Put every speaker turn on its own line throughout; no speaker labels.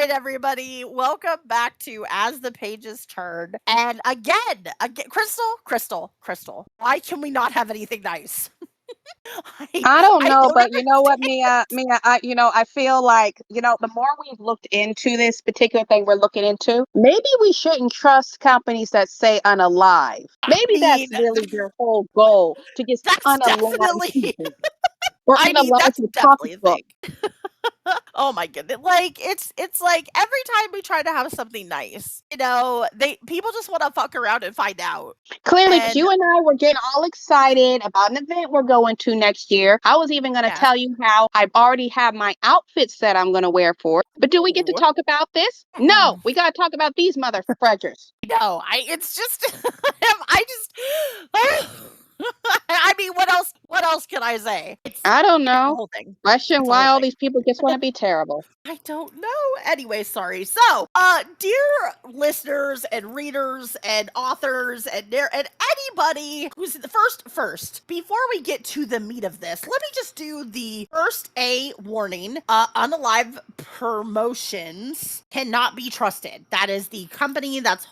right, everybody. Welcome back to As the Pages Turn. And again, Crystal, why can we not have anything nice? I,
I don't
I
know,
don't
but you know what,
understand.
Mia, I feel like, the more we've looked into this particular thing we're looking into, maybe we shouldn't trust companies that say unalive.
I
Maybe that's
mean,
really their whole goal, to just
that's
unalive
definitely,
people or unalive
that's
your
definitely a
pocketbook.
thing. Oh my goodness. Like it's like every time we try to have something nice, people just want to fuck around and find out.
Clearly,
And
Q and I were getting all excited about an event we're going to next year. I was even going to
yes.
tell you how I already have my outfits that I'm going to wear for it. But do we get to
Ooh.
talk about this? No, we got to talk about these mother fudgers.
No, it's just I just I mean, what else can I say?
I don't
It's a
know.
whole thing.
Question
It's a
why
whole
all
thing.
these people just want to be terrible.
I don't know. Anyway, sorry. So, dear listeners and readers and authors and anybody who's the first, before we get to the meat of this, let me just do the first A warning. Unalive Promotions cannot be trusted. That is the company that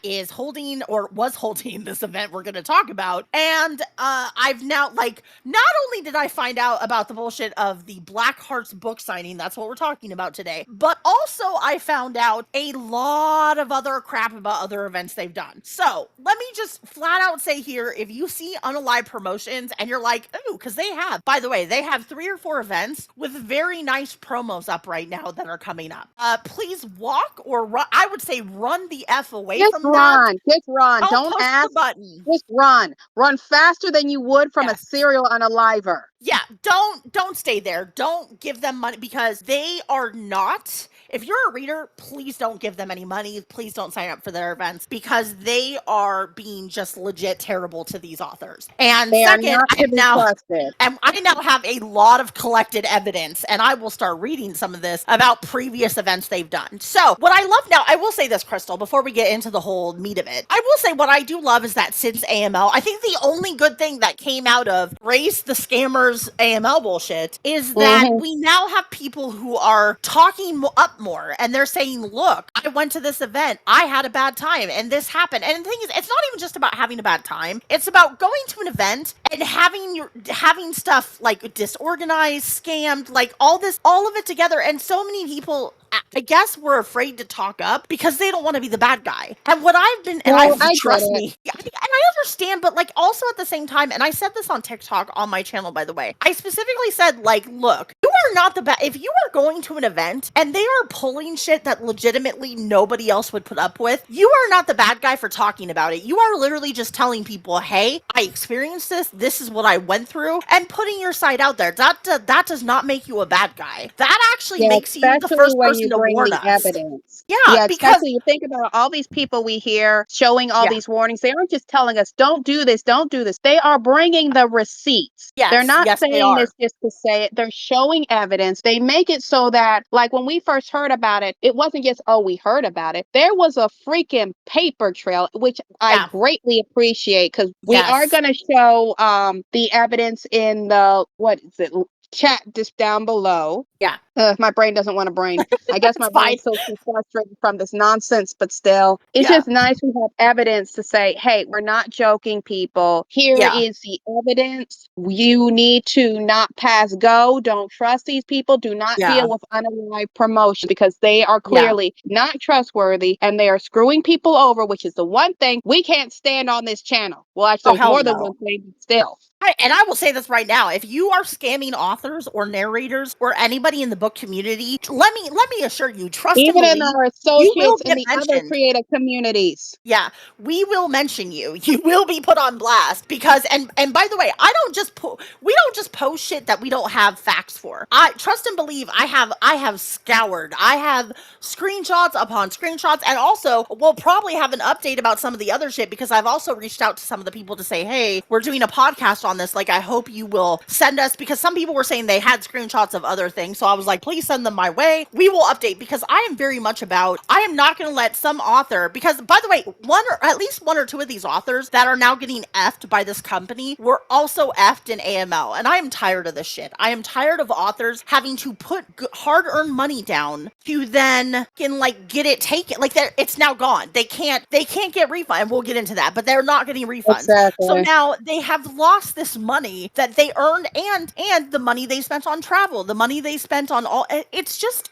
is holding or was holding this event we're going to talk about. And I've now, like, not only did I find out about the bullshit of the Black Hearts book signing, that's what we're talking about today, but also I found out a lot of other crap about other events they've done. So let me just flat out say here, if you see Unalive Promotions and you're like, ooh, because by the way, they have 3 or 4 events with very nice promos up right now that are coming up. Please walk or run, I would say run the F away
Just
from that.
run. Just run.
Don't
Don't
push the
ask.
button.
Just run. Run faster than you would from a
Yes.
serial unaliver.
Yeah, don't stay there. Don't give them money because they are not. If you're a reader, please don't give them any money. Please don't sign up for their events because they are being just legit terrible to these authors. And
They are
second,
not to be trusted.
I now have a lot of collected evidence, and I will start reading some of this about previous events they've done. So, what I love now, I will say this, Crystal, before we get into the whole meat of it. I will say what I do love is that since AML, I think the only good thing that came out of Race the Scammers AML bullshit is that
Hmm.
we now have people who are talking up more and they're saying, look, I went to this event, I had a bad time, and this happened. And the thing is, it's not even just about having a bad time, it's about going to an event and having stuff like disorganized, scammed, like all of it together. And so many people, I guess, were afraid to talk up because they don't want to be the bad guy. And what I've been, and I
Well, I get
trust
it.
me, and I understand, but like also at the same time, and I said this on TikTok on my channel, by the way, I specifically said, like, look, you are not the bad. If you are going to an event and they are pulling shit that legitimately nobody else would put up with, you are not the bad guy for talking about it. You are literally just telling people, hey, I experienced this. This is what I went through, and putting your side out there. That does not make you a bad guy. That actually
Yeah,
makes you the
especially
first
when you
person to
bring
warn
the
us.
evidence.
Yeah,
Yeah,
because
especially you think about all these people we hear showing all
yeah,
these warnings. They aren't just telling us, don't do this, don't do this. They are bringing the receipts. They're not
yes, they
saying
are.
this just to say it. They're showing evidence. They make it so that, like when we first heard about it, it wasn't just, oh, we heard about it. There was a freaking paper trail, which I
Yeah,
greatly appreciate because we are
yes,
going to show the evidence in the, what is it, chat just down below.
yeah,
My brain doesn't want to brain. I guess my
it's fine.
brain's so frustrated from this nonsense, but still, it's
Yeah,
just nice we have evidence to say, hey, we're not joking, people. Here
yeah,
is the evidence. You need to not pass go. Don't trust these people. Do not
yeah,
deal with unalive promotion because they are
yeah.
clearly not trustworthy and they are screwing people over, which is the one thing we can't stand on this channel. Well, actually,
Oh
there's
hell
more than
no.
one thing, but still.
And I will say this right now: if you are scamming authors or narrators or anybody in the book community, let me assure you, trust and
Even in
believe,
our
you will
associates in
get
the other
mentioned.
creative communities.
Yeah, we will mention you. You will be put on blast because and by the way, we don't just post shit that we don't have facts for. I trust and believe I have scoured. I have screenshots upon screenshots, and also we'll probably have an update about some of the other shit because I've also reached out to some of the people to say, "Hey, we're doing a podcast on on this. Like, I hope you will send us, because some people were saying they had screenshots of other things. So I was like, please send them my way. We will update, because I am very much about, I am not going to let some author, because by the way, at least one or two of these authors that are now getting effed by this company were also effed in AML. And I am tired of this shit. I am tired of authors having to put hard earned money down to then can like get it taken. Like, it's now gone. They can't get refund. We'll get into that, but they're not getting refunds. So
Exactly.
now they have lost this money that they earned, and the money they spent on travel, the money they spent on all. It's just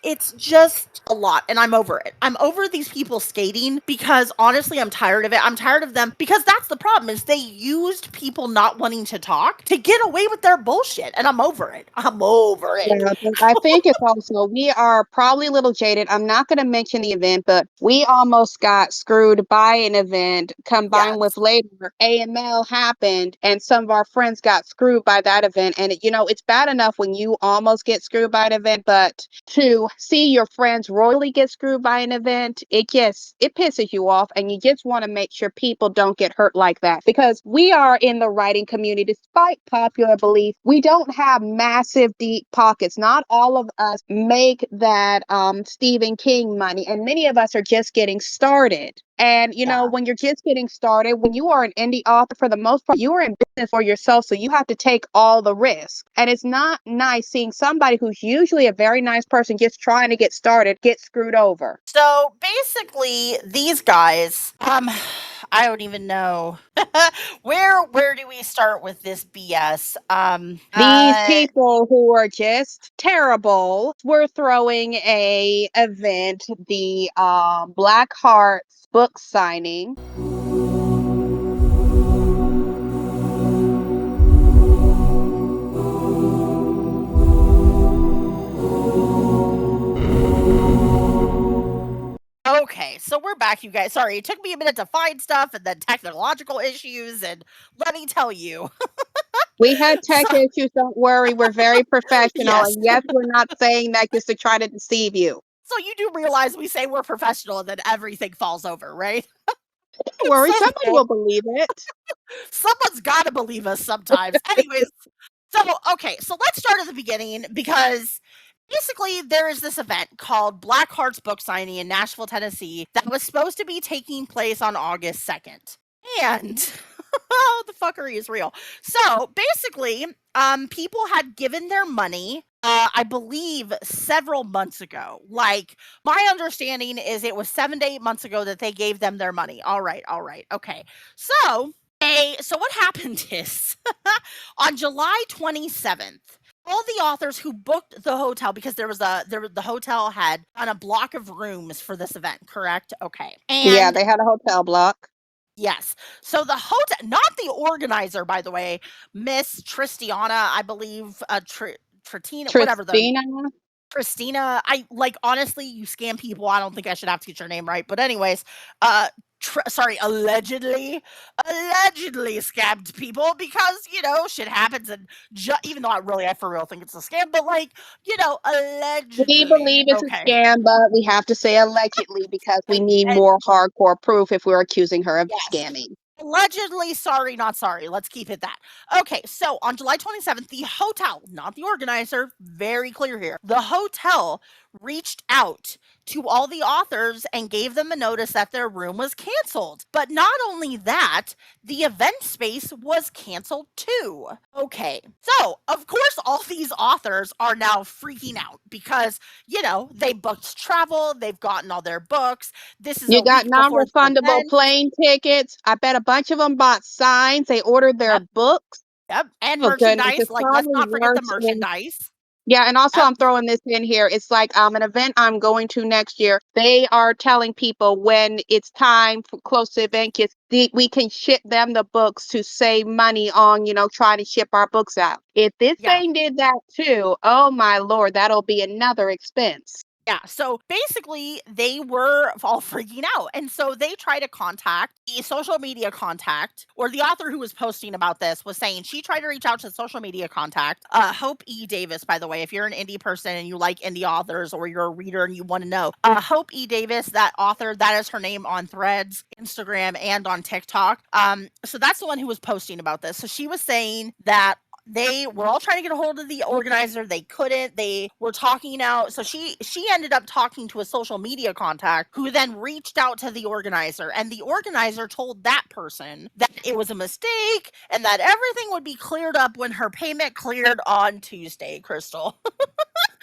a lot, and I'm over it. I'm over these people skating, because honestly, I'm tired of it. I'm tired of them, because that's the problem, is they used people not wanting to talk to get away with their bullshit, and I'm over it. I'm over it.
Yeah, but I think it's also we are probably a little jaded. I'm not going to mention the event, but we almost got screwed by an event combined with
Yes.
later AML happened, and some of our friends got screwed by that event. And it's bad enough when you almost get screwed by an event, but to see your friends royally get screwed by an event, it pisses you off, and you just want to make sure people don't get hurt like that, because we are in the writing community, despite popular belief, we don't have massive deep pockets. Not all of us make that Stephen King money, and many of us are just getting started. And
Yeah.
when you're just getting started, when you are an indie author, for the most part, you are in business for yourself, so you have to take all the risk. And it's not nice seeing somebody who's usually a very nice person just trying to get started get screwed over.
So basically, these guys, I don't even know where do we start with this BS.
These people who are just terrible. We're throwing a event, the Black Hearts book signing.
Okay, so we're back, you guys. Sorry, it took me a minute to find stuff, and then technological issues, and let me tell you.
We had
So
tech issues. Don't worry. We're very professional.
yes.
And yes, we're not saying that just to try to deceive you.
So you do realize we say we're professional, and then everything falls over, right?
Don't
It's
worry.
so
Somebody
cool.
will believe it.
Someone's got to believe us sometimes. Anyways, so okay, so let's start at the beginning, because basically there is this event called Black Hearts Book Signing in Nashville, Tennessee, that was supposed to be taking place on August 2nd. And the fuckery is real. So basically, people had given their money, I believe, several months ago. Like, my understanding is it was 7 to 8 months ago that they gave them their money. All right, okay. So, so what happened is, on July 27th, all the authors who booked the hotel, because the hotel had on a block of rooms for this event, correct? Okay.
Yeah,
And
they had a hotel block.
yes. So the hotel, not the organizer, by the way, Miss Tristiana, I believe, Tritina, whatever the
Tristina.
Christina, I like, honestly, you scam people. I don't think I should have to get your name right. But anyways, uh sorry, allegedly scammed people, because, shit happens, and even though I for real think it's a scam, but like,
We
allegedly.
believe it's a
Okay.
scam, but we have to say allegedly because we need
And
more hardcore proof if we're accusing her of
yes.
scamming.
Allegedly, sorry, not sorry. Let's keep it that. Okay, so on July 27th, the hotel, not the organizer, very clear here. The hotel reached out to all the authors and gave them a notice that their room was canceled. But not only that, the event space was canceled too. Okay, so of course, all these authors are now freaking out, because, they booked travel, they've gotten all their books. This is a
You got
week before the
non-refundable
event.
plane tickets. I bet a bunch of them bought signs. They ordered their
Yep.
books.
Yep, and
Oh goodness,
merchandise,
it's
like, let's
probably
not forget the
worse.
merchandise.
Yeah, and also
Yep,
I'm throwing this in here. It's like an event I'm going to next year. They are telling people when it's time for close to event kits, we can ship them the books to save money on, trying to ship our books out. If this
yeah.
thing did that too, oh my Lord, that'll be another expense.
Yeah, so basically, they were all freaking out, and so they try to contact the social media contact, or the author who was posting about this was saying she tried to reach out to the social media contact, Hope E. Davis, by the way, if you're an indie person and you like indie authors or you're a reader and you wanna know, Hope E. Davis, that author, that is her name on Threads, Instagram, and on TikTok. So that's the one who was posting about this. So she was saying that they were all trying to get a hold of the organizer. They couldn't. They were talking out. So she ended up talking to a social media contact who then reached out to the organizer, and the organizer told that person that it was a mistake and that everything would be cleared up when her payment cleared on Tuesday, Crystal.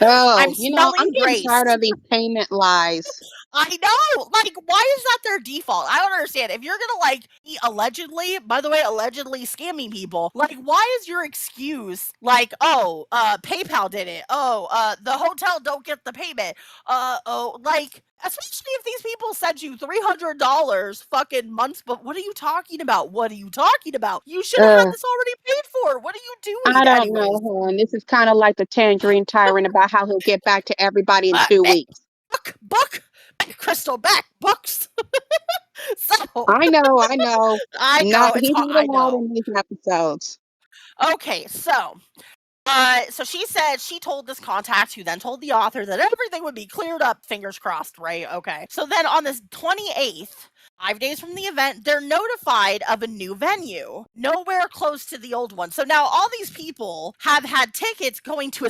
Oh,
I'm
I'm
smelling
getting tired
grace.
of these payment lies.
I know. Like, why is that their default? I don't understand. If you're gonna like be allegedly, by the way, allegedly scamming people, like, why is your excuse like, oh, PayPal did it. Oh, the hotel don't get the payment. Oh, like, especially if these people sent you $300 fucking months, but what are you talking about? What are you talking about? You should have had
Uh,
this already paid for. What are you
I
doing?
don't know,
Anyways,
hon. This is kind of like the tangerine tyrant about how he'll get back to everybody in
uh,
2 weeks.
book, Crystal, back, books. So,
I know.
I
Not
know, it's
he's
hard.
not
I
allowed
know.
in these episodes.
Okay, so she said she told this contact who then told the author that everything would be cleared up, fingers crossed, right? Okay. So then on this 28th, 5 days from the event, they're notified of a new venue, nowhere close to the old one. So now all these people have had tickets going to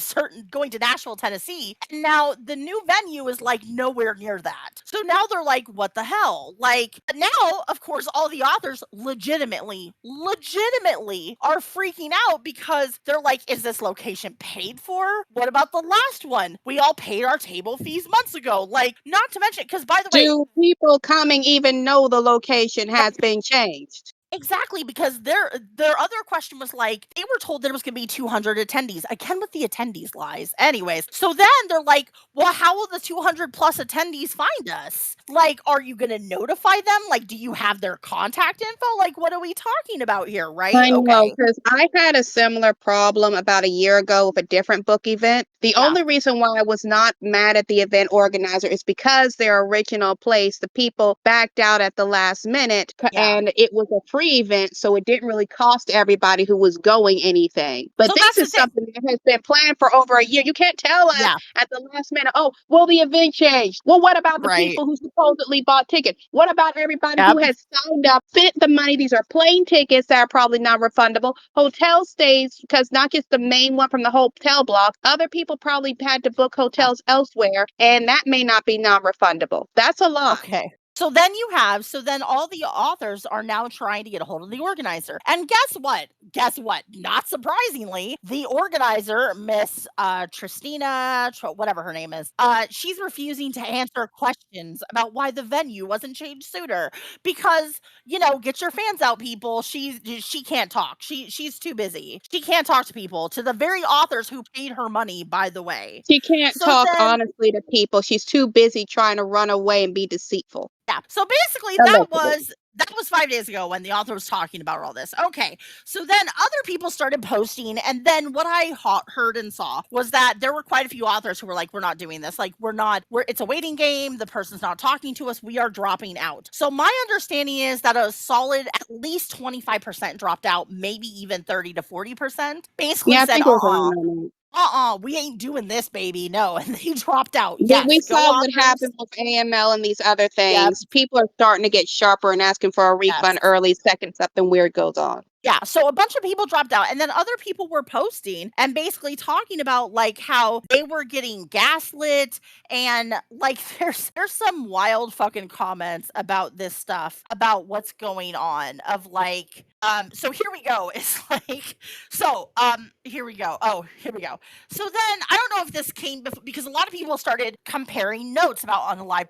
Nashville, Tennessee, and now the new venue is like nowhere near that. So now they're like, what the hell? Like, now, of course, all the authors legitimately are freaking out because they're like, is this location paid for? What about the last one? We all paid our table fees months ago. Like, not to mention, because by the way,
Do people coming even know the location has been changed?
exactly, because their other question was like, they were told that it was gonna be 200 attendees. Again with the attendees lies. Anyways, so then they're like, well, how will the 200 plus attendees find us? Like, are you gonna notify them? Like, do you have their contact info? Like, what are we talking about here, right?
I know,
Okay.
because I had a similar problem about a year ago with a different book event. The
Yeah.
only reason why I was not mad at the event organizer is because their original place, the people backed out at the last minute,
Yeah.
and it was a free event, so it didn't really cost everybody who was going anything. But
So
this
that's the
is
thing.
something that has been planned for over a year. You can't tell us
Yeah.
at the last minute, oh, well, the event changed. Well, what about the
Right.
people who supposedly bought tickets? What about everybody who
Yep.
has signed up, spent the money? These are plane tickets that are probably not refundable. Hotel stays, because not just the main one from the hotel block, other people probably had to book
Yeah.
hotels elsewhere, and that may not be non refundable. That's a lot.
Okay. So then all the authors are now trying to get a hold of the organizer. And guess what? Guess what? Not surprisingly, the organizer, Miss Tristina, whatever her name is, she's refusing to answer questions about why the venue wasn't changed sooner. Because, get your fans out, people. She can't talk. She's too busy. She can't talk to people, to the very authors who paid her money, by the way.
She can't
So
talk
then
honestly to people. She's too busy trying to run away and be deceitful.
Yeah. So basically,
Allegedly.
that was 5 days ago when the author was talking about all this. Okay. So then other people started posting, and then what I heard and saw was that there were quite a few authors who were like, "We're not doing this. Like, It's a waiting game. The person's not talking to us. We are dropping out." So my understanding is that a solid at least 25% dropped out, maybe even 30 to 40%. Basically
Yeah, I
said,
think it was around that.
we ain't doing this, baby. No, and they dropped out.
We
Yes, go
saw what
authors.
happened with AML and these other
Yep.
things. People are starting to get sharper and asking for a refund
Yes.
early, second something weird goes on.
Yeah, so a bunch of people dropped out, and then other people were posting and basically talking about, like, how they were getting gaslit, and, like, there's some wild fucking comments about this stuff, about what's going on, of, like, so here we go. It's like, here we go. Oh, here we go. So then, I don't know if this came because a lot of people started comparing notes about Unalive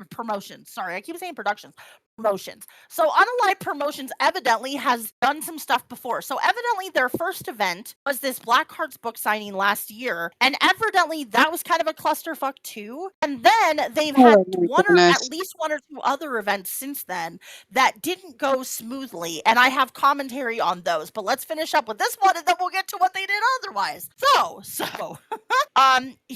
promotions. Sorry, I keep saying productions. Promotions. So Unalive Promotions evidently has done some stuff before. So evidently their first event was this Black Hearts book signing last year, and evidently that was kind of a clusterfuck too. And then they've had
Oh my
at
goodness.
least one or two other events since then that didn't go smoothly, and I have commentary on those. But let's finish up with this one, and then we'll get to what they did otherwise.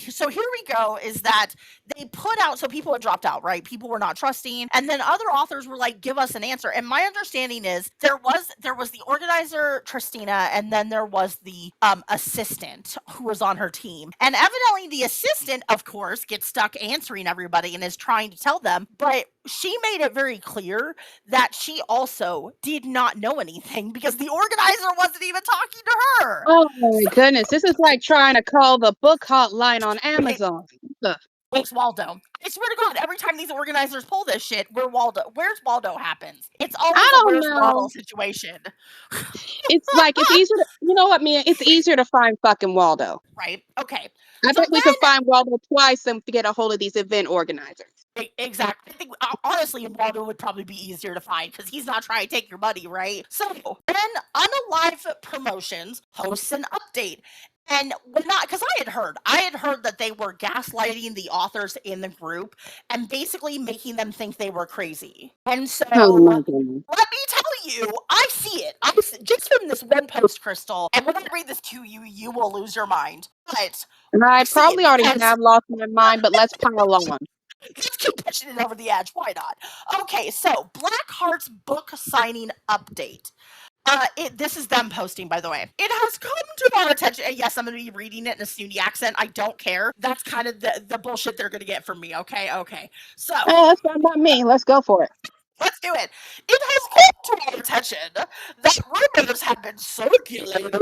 So here we go. Is that they put out, so people had dropped out, right? People were not trusting, and then other authors were like, "Give us an answer." And my understanding is there was the organizer Tristina, and then there was the assistant who was on her team, and evidently the assistant, of course, gets stuck answering everybody and is trying to tell them, but she made it very clear that she also did not know anything because the organizer wasn't even talking to her.
Oh my goodness. This is like trying to call the book hotline on Amazon. Ugh.
It's Waldo. I swear to God, every time these organizers pull this shit, Where's Waldo happens. It's always
I
a
don't
where's
know.
Waddle situation,
It's like it's easier to, you know what, Mia? It's easier to find fucking Waldo.
right? Okay.
I
So
bet we could find Waldo twice and get a hold of these event organizers.
exactly. I think honestly, Waldo would probably be easier to find because he's not trying to take your money, right? So then Unalive Promotions hosts an update. And when not, because I had heard that they were gaslighting the authors in the group and basically making them think they were crazy. And so
Oh my
let
goodness.
me tell you, I see it. Just from this one post, Crystal. And when I read this to you, you will lose your mind. But
And
I
I
see it
probably already
because
have lost my mind, but let's pile on.
let's keep pushing it over the edge. Why not? Okay, so Blackheart's book signing update. This is them posting, by the way. It has come to our attention. And yes, I'm going to be reading it in a snooty accent. I don't care. That's kind of the bullshit they're going to get from me. Okay, okay. So
That's fine by me. Let's go for it.
let's do it. It has come to our attention that rumors have been circulated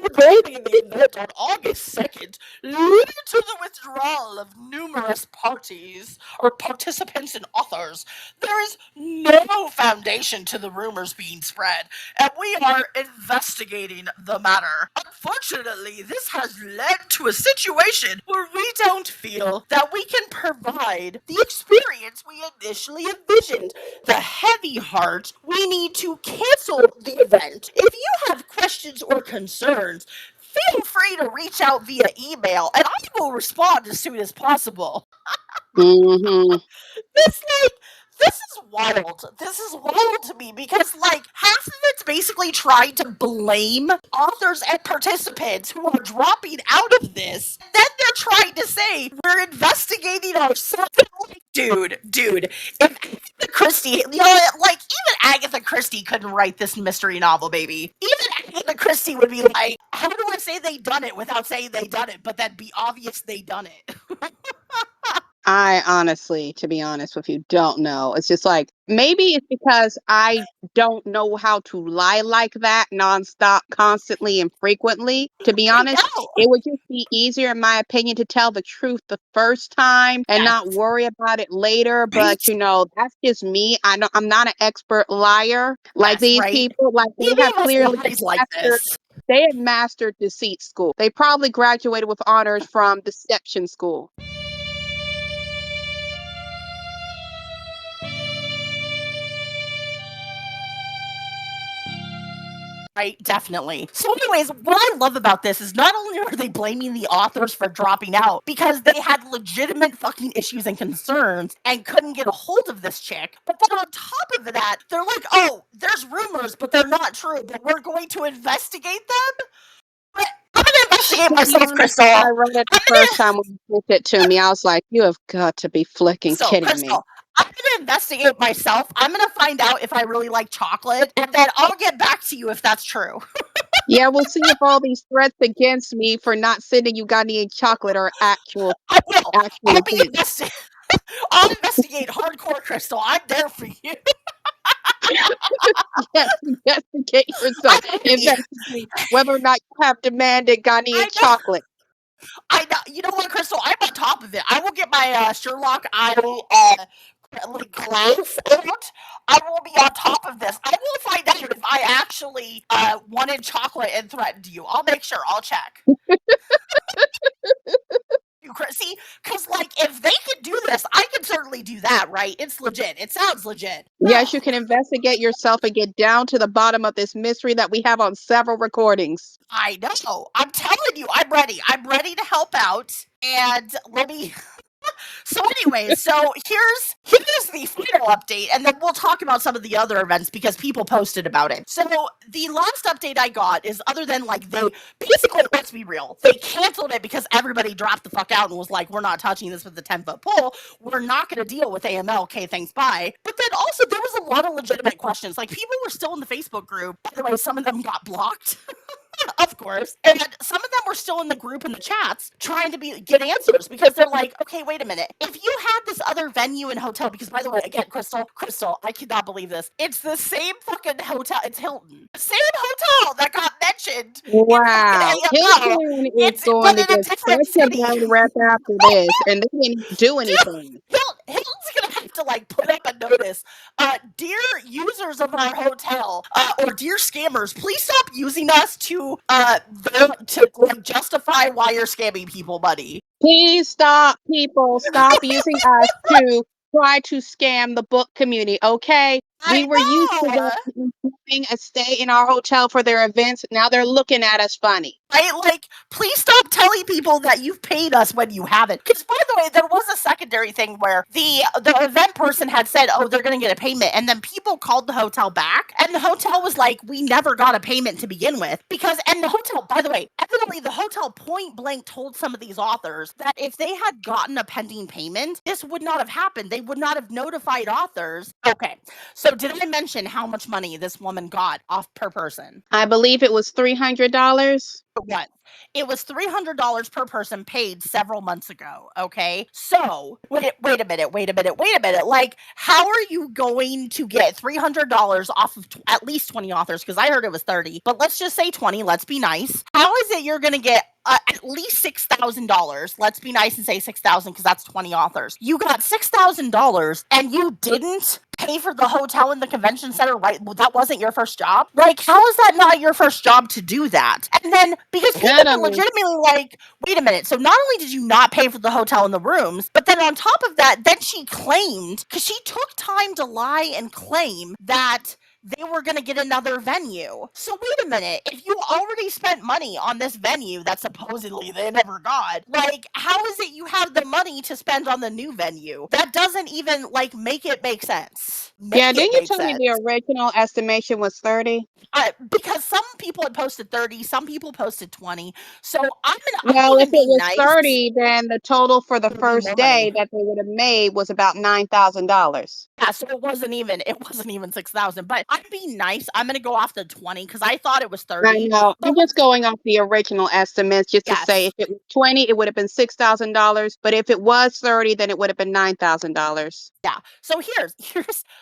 regarding the event on August 2nd, leading to the withdrawal of numerous parties or participants and authors. There is no foundation to the rumors being spread, and we are investigating the matter. Unfortunately, this has led to a situation where we don't feel that we can provide the experience we initially envisioned. The heavy heart, we need to cancel the event. If you have questions or concerns, feel free to reach out via email and I will respond as soon as possible.
Hmm.
This like this is wild. This is wild to me because like half of it's basically trying to blame authors and participants who are dropping out of this. And then they're trying to say we're investigating ourselves. Like, dude, if Agatha Christie, like even Agatha Christie couldn't write this mystery novel, baby. Even Agatha Christie would be like, how do I say they done it without saying they done it, but that be obvious they done it?
I honestly, to be honest with you, don't know. It's just like maybe it's because I don't know how to lie like that nonstop, constantly, and frequently. To be
I
honest,
know.
it would just be easier, in my opinion, to tell the truth the first time and
Yes.
not worry about it later.
Right?
But that's just me. I'm not an expert liar like
Yes,
these
right?
people. Like
He
they have
gave us
clearly
lies like
mastered.
this.
They had mastered deceit school. They probably graduated with honors from deception school.
Right, definitely. So, anyways, what I love about this is not only are they blaming the authors for dropping out because they had legitimate fucking issues and concerns and couldn't get a hold of this chick, but then on top of that, they're like, oh, there's rumors, but they're not true, but we're going to investigate them? But I'm gonna investigate
To be
myself,
honest,
Crystal.
when I read it the first time when you sent it to me, I was like, "You have got to be flicking kidding me."
Crystal, I'm gonna investigate myself. I'm gonna find out if I really like chocolate, and then I'll get back to you if that's true.
Yeah, we'll see if all these threats against me for not sending you Ghanaian chocolate are
I will.
actual
I'll be
events.
investing. I'll investigate hardcore, Crystal. I'm there for you.
Yes, investigate yourself.
I'm ready.
Investigate whether or not you have demanded Ghanaian
I know.
chocolate.
I know. You know what, Crystal? I'm on top of it. I will get my Sherlock Eye like glass out. I will be on top of this. I will find out if I actually wanted chocolate and threatened you. I'll make sure. I'll check. You See, because like if they could do this, I can certainly do that, right? It's legit. It sounds legit.
Yes, you can investigate yourself and get down to the bottom of this mystery that we have on several recordings.
I know. I'm telling you, I'm ready. I'm ready to help out. And let me so anyways, so here's the final update, and then we'll talk about some of the other events because people posted about it. So the last update I got is other than like they basically, let's be real, they canceled it because everybody dropped the fuck out and was like, we're not touching this with the 10-foot pole. We're not gonna deal with AML. Okay, thanks, bye. But then also there was a lot of legitimate questions. Like people were still in the Facebook group. By the way, some of them got blocked. Of course. And some of them were still in the group in the chats trying to get answers because they're like, okay, wait a minute. If you had this other venue and hotel, because by the way, again, Crystal, I cannot believe this. It's the same fucking hotel. It's Hilton. The same hotel that got mentioned in fucking
Wow.
AML.
Hilton is
It's
going
but
to
in a
get
different
such a
city.
bad rep after this, and they didn't do anything.
Hilton's gonna have to like put up a notice. Dear users of our hotel, or dear scammers, please stop using us to like justify why you're scamming people money.
Please stop, people. Stop using us to try to scam the book community, okay? We
I
were used to
know.
them having a stay in our hotel for their events. Now they're looking at us funny.
Right? Like, please stop telling people that you've paid us when you haven't. Because, by the way, there was a secondary thing where the event person had said, "Oh, they're going to get a payment," and then people called the hotel back, and the hotel was like, "We never got a payment to begin with." Because, and the hotel, by the way, evidently the hotel point blank told some of these authors that if they had gotten a pending payment, this would not have happened. They would not have notified authors. Okay, so did I mention how much money this woman got off per person?
I believe it was $300.
What? It was $300 per person paid several months ago. Okay. So wait a minute. Wait a minute. Wait a minute. Like, how are you going to get $300 off of at least 20 authors? Because I heard it was 30, but let's just say 20. Let's be nice. How is it you're going to get at least $6,000? Let's be nice and say 6,000 because that's 20 authors. You got $6,000 and you didn't pay for the hotel and the convention center, right? Well, that wasn't your first job. Like, how is that not your first job to do that? And then because people
I
were
don't know.
legitimately like, wait a minute. So not only did you not pay for the hotel and the rooms, but then on top of that, then she claimed, because she took time to lie and claim that they were going to get another venue. So wait a minute, if you already spent money on this venue that supposedly they never got, like, how is it you have the money to spend on the new venue? That doesn't even like make it make sense.
Yeah,
Make it
didn't you
make
tell me
sense.
the original estimation was 30?
Because some people had posted 30, some people posted 20. So I'm
Well, if
even
it
being
was
nice.
30, then the total for the
It would be
first
more money.
day that they would have made was about $9,000.
Yeah, so it wasn't even 6,000. But I'm being nice. I'm gonna go off the 20 because I thought it was
I
30.
know.
But
I'm just going off the original estimates just to say
yes.
if it was 20, it would have been $6,000. But if it was 30, then it would have been $9,000.
Yeah. So here's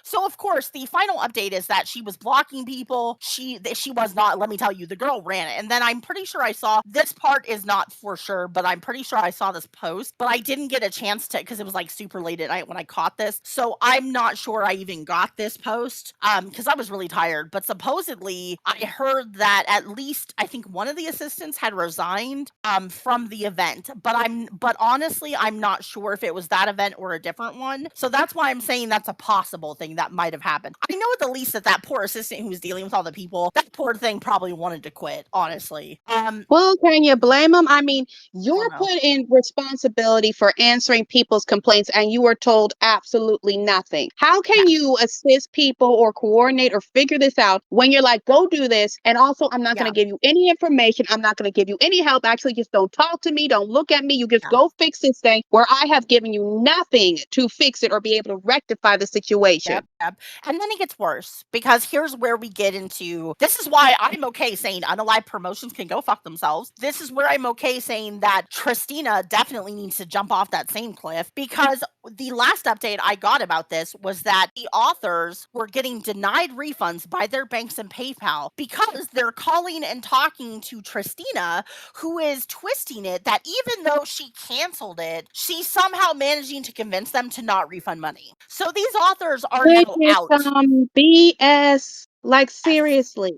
so of course the final update is that she was blocking people. She was not. Let me tell you, the girl ran it, and then I'm pretty sure I saw this part is not for sure, but I'm pretty sure I saw this post, but I didn't get a chance to because it was like super late at night when I caught this. So I'm not sure I even got this post because I was really tired. But supposedly I heard that at least I think one of the assistants had resigned from the event, but honestly I'm not sure if it was that event or a different one. So that's why I'm saying that's a possible thing that might have happened. I know at the least that poor assistant who was dealing with all the people, that poor thing probably wanted to quit, honestly.
Well, can you blame them? I mean,
I
you're
don't know.
put in responsibility for answering people's complaints and you were told absolutely nothing. How
Yeah,
can you assist people or coordinate or figure this out when you're like, go do this? And also, I'm not going
yeah,
to give you any information. I'm not going to give you any help. Actually, just don't talk to me. Don't look at me. You just
yeah.
go fix this thing where I have given you nothing to fix it or be able to rectify the situation.
Yep, yep. And then it gets worse because here's where we get into this is why I'm okay saying Unalive Promotions can go fuck themselves. This is where I'm okay saying that Tristina definitely needs to jump off that same cliff because the last update I got about this was that the authors were getting denied refunds by their banks and PayPal because they're calling and talking to Tristina, who is twisting it that even though she canceled it, she's somehow managing to convince them to not refund money. So these authors are
Which
now
is
out.
some BS. Like,
Yes.
seriously.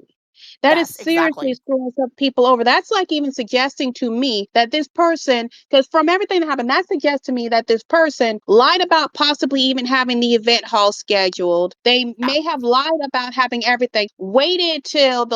That is
Yes,
seriously
exactly.
screwing some people over. That's like even suggesting to me that this person, because from everything that happened, that suggests to me that this person lied about possibly even having the event hall scheduled. They
Yeah,
may have lied about having everything, waited till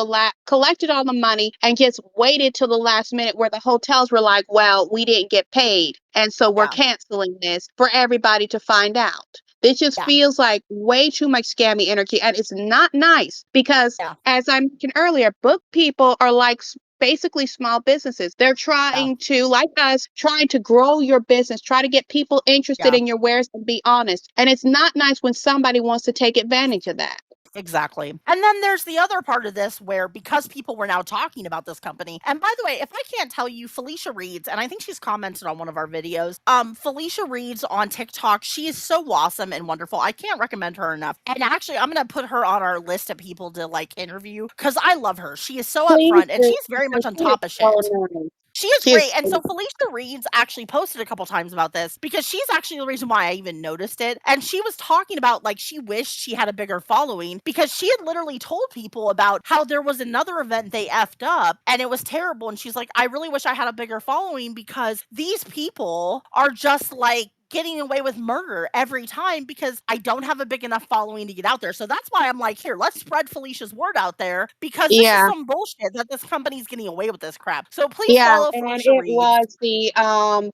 collected all the money, and just waited till the last minute where the hotels were like, well, we didn't get paid. And so we're
yeah,
canceling this for everybody to find out. This just
yeah,
feels like way too much scammy energy, and it's not nice because,
yeah,
as I mentioned earlier, book people are like basically small businesses. They're
yeah,
trying to, like us, trying to grow your business, try to get people interested
yeah.
in your wares and be honest. And it's not nice when somebody wants to take advantage of that.
Exactly. And then there's the other part of this where because people were now talking about this company, and by the way, if I can't tell you, Felicia Reads, and I think she's commented on one of our videos. Felicia Reads on TikTok, she is so awesome and wonderful. I can't recommend her enough. And actually, I'm gonna put her on our list of people to like interview because I love her. She is so
Please
upfront and
do,
she's very
because
much on
she is
top of
so
shit.
nice.
She is
She is
great, and
so
so Felicia Reads actually posted a couple times about this because she's actually the reason why I even noticed it, and she was talking about, like, she wished she had a bigger following because she had literally told people about how there was another event they effed up, and it was terrible, and she's like, "I really wish I had a bigger following because these people are just, like, getting away with murder every time because I don't have a big enough following to get out there." So that's why I'm like, here, let's spread Felicia's word out there because this is
yeah.
some bullshit that this company's getting away with this crap. So please
Yeah,
follow
and
Felicia
it
Reads.
was the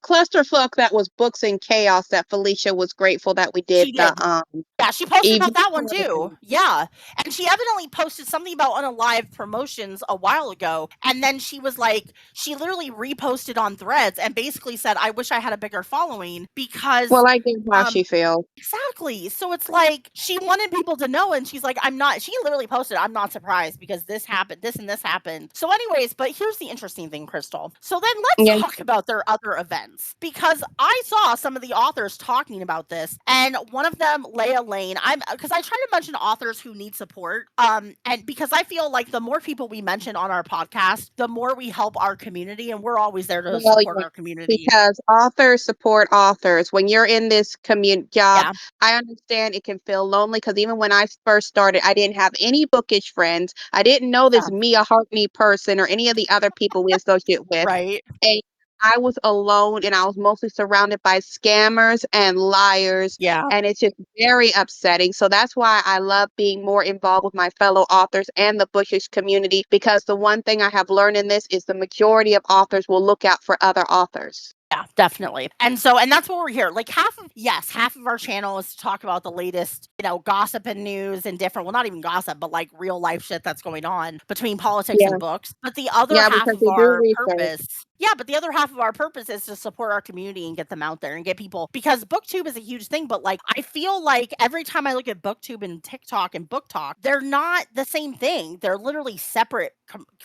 clusterfuck that was Books and Chaos that Felicia was grateful that we did
She
the
did. Yeah, she posted about
event
that one
for
too.
them.
Yeah. And she evidently posted something about Unalive promotions a while ago. And then she was like, she literally reposted on threads and basically said, I wish I had a bigger following because
Well, I get how
um
she feels.
exactly. So it's like she wanted people to know, and she's like, I'm not, she literally posted, I'm not surprised because this happened, this and this happened. So, anyways, but here's the interesting thing, Crystal. So then let's
Yeah.
talk about their other events because I saw some of the authors talking about this, and one of them, Leah Lane, I'm because I try to mention authors who need support. And because I feel like the more people we mention on our podcast, the more we help our community, and we're always there to
Well,
support
yeah,
our community.
because authors support authors. When you're in this community job,
Yeah,
I understand it can feel lonely because even when I first started, I didn't have any bookish friends. I didn't know this
yeah,
Mia Hartney person or any of the other people we associate with.
right.
And I was alone and I was mostly surrounded by scammers and liars.
Yeah.
And it's just very upsetting. So that's why I love being more involved with my fellow authors and the bookish community, because the one thing I have learned in this is the majority of authors will look out for other authors.
Yeah, definitely. And so, and that's what we're here. Like half of, yes, half of our channel is to talk about the latest, gossip and news and different, well, not even gossip, but like real life shit that's going on between politics
Yeah.
and books. But the other
Yeah,
half
because
of
they do
our
research.
purpose, yeah, but the other half of our purpose is to support our community and get them out there and get people, because booktube is a huge thing. But like, I feel like every time I look at booktube and TikTok and book talk, they're not the same thing. They're literally separate,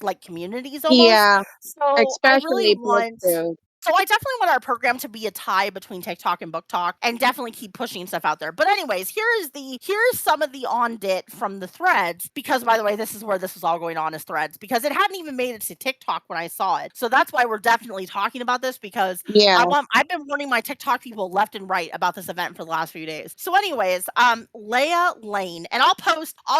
like communities almost.
Yeah,
So I really
especially book
want,
too.
so I definitely want our program to be a tie between TikTok and Book Talk and definitely keep pushing stuff out there. But anyways, here's some of the on dit from the threads, because by the way, this is where this was all going on, is threads, because it hadn't even made it to TikTok when I saw it. So that's why we're definitely talking about this, because
Yeah.
I've been warning my TikTok people left and right about this event for the last few days. So anyways, Leah Lane, and I'll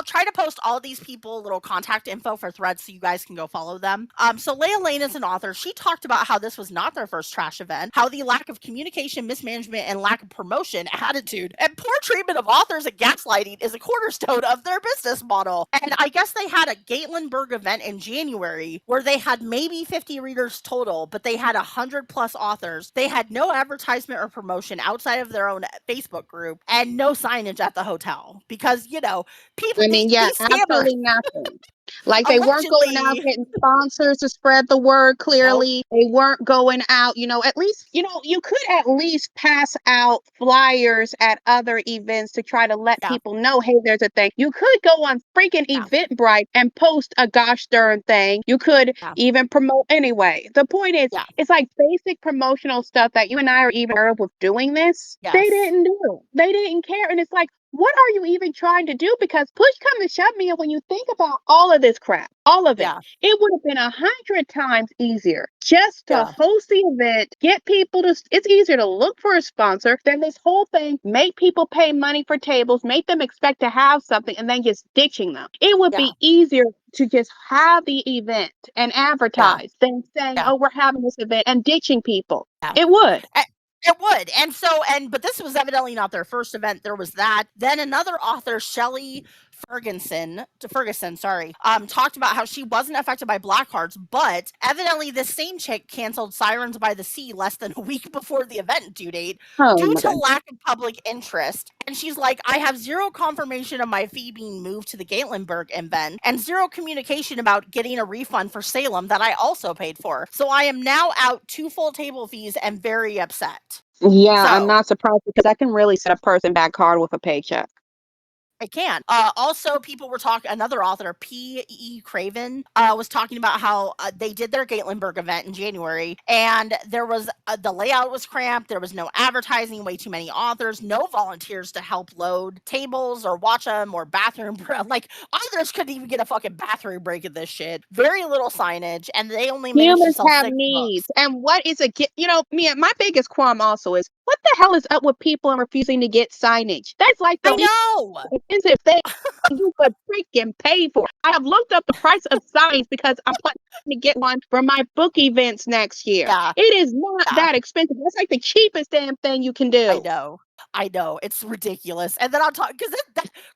try to post all of these people little contact info for threads so you guys can go follow them. So Leah Lane is an author. She talked about how this was not their first trash event, how the lack of communication, mismanagement, and lack of promotion, attitude, and poor treatment of authors and gaslighting is a cornerstone of their business model. And I guess they had a Gatlinburg event in January where they had maybe 50 readers total, but they had 100 plus authors. They had no advertisement or promotion outside of their own Facebook group and no signage at the hotel because, people,
I mean, yeah,
these scammers
absolutely nothing. Like they weren't going out
allegedly,
getting sponsors to spread the word
nope,
clearly. They weren't going out, at least, you could at least pass out flyers at other events to try to let
yeah,
people know, hey, there's a thing. You could go on freaking
yeah,
Eventbrite and post a gosh darn thing. You could
yeah,
even promote anyway. The point is,
yeah,
it's like basic promotional stuff that you and I are even aware of with doing this. They
yes.
didn't do. They didn't care. And it's like, what are you even trying to do? Because push come to shove me, and when you think about all of this crap, all of
Yeah.
it would have been 100 times easier just to
Yeah.
host the event, get people to. It's easier to look for a sponsor than this whole thing, make people pay money for tables, make them expect to have something, and then just ditching them. It would
Yeah.
be easier to just have the event and
Yeah.
advertise than saying,
Yeah.
"Oh, we're having this event," and ditching people.
Yeah.
It would.
A It would, and so but this was evidently not their first event, there was that. Then another author, Shelley Ferguson, sorry, talked about how she wasn't affected by black hearts, but evidently this same chick canceled Sirens by the Sea less than a week before the event due date
Oh
due
my
to
god.
lack of public interest. And she's like, I have zero confirmation of my fee being moved to the Gatlinburg event and zero communication about getting a refund for Salem that I also paid for. So I am now out 2 full table fees and very upset.
Yeah, I'm
So
not surprised because that can really set a person back hard with a paycheck.
I can. Also, people were talking. Another author, P.E. Craven, was talking about how they did their Gatlinburg event in January, and there was the layout was cramped. There was no advertising, way too many authors, no volunteers to help load tables or watch them or bathroom. Like authors couldn't even get a fucking bathroom break in this shit. Very little signage, and they only managed to
Humans
sell
have
6 books.
needs. And what is a get? My biggest qualm also is what the hell is up with people and refusing to get signage? That's like the
I
least
know.
expensive thing you could freaking pay for. I have looked up the price of signs because I'm planning to get one for my book events next year.
Yeah.
It is not
Yeah.
that expensive. That's like the cheapest damn thing you can
I
do.
know. I know. It's ridiculous. And then on top, because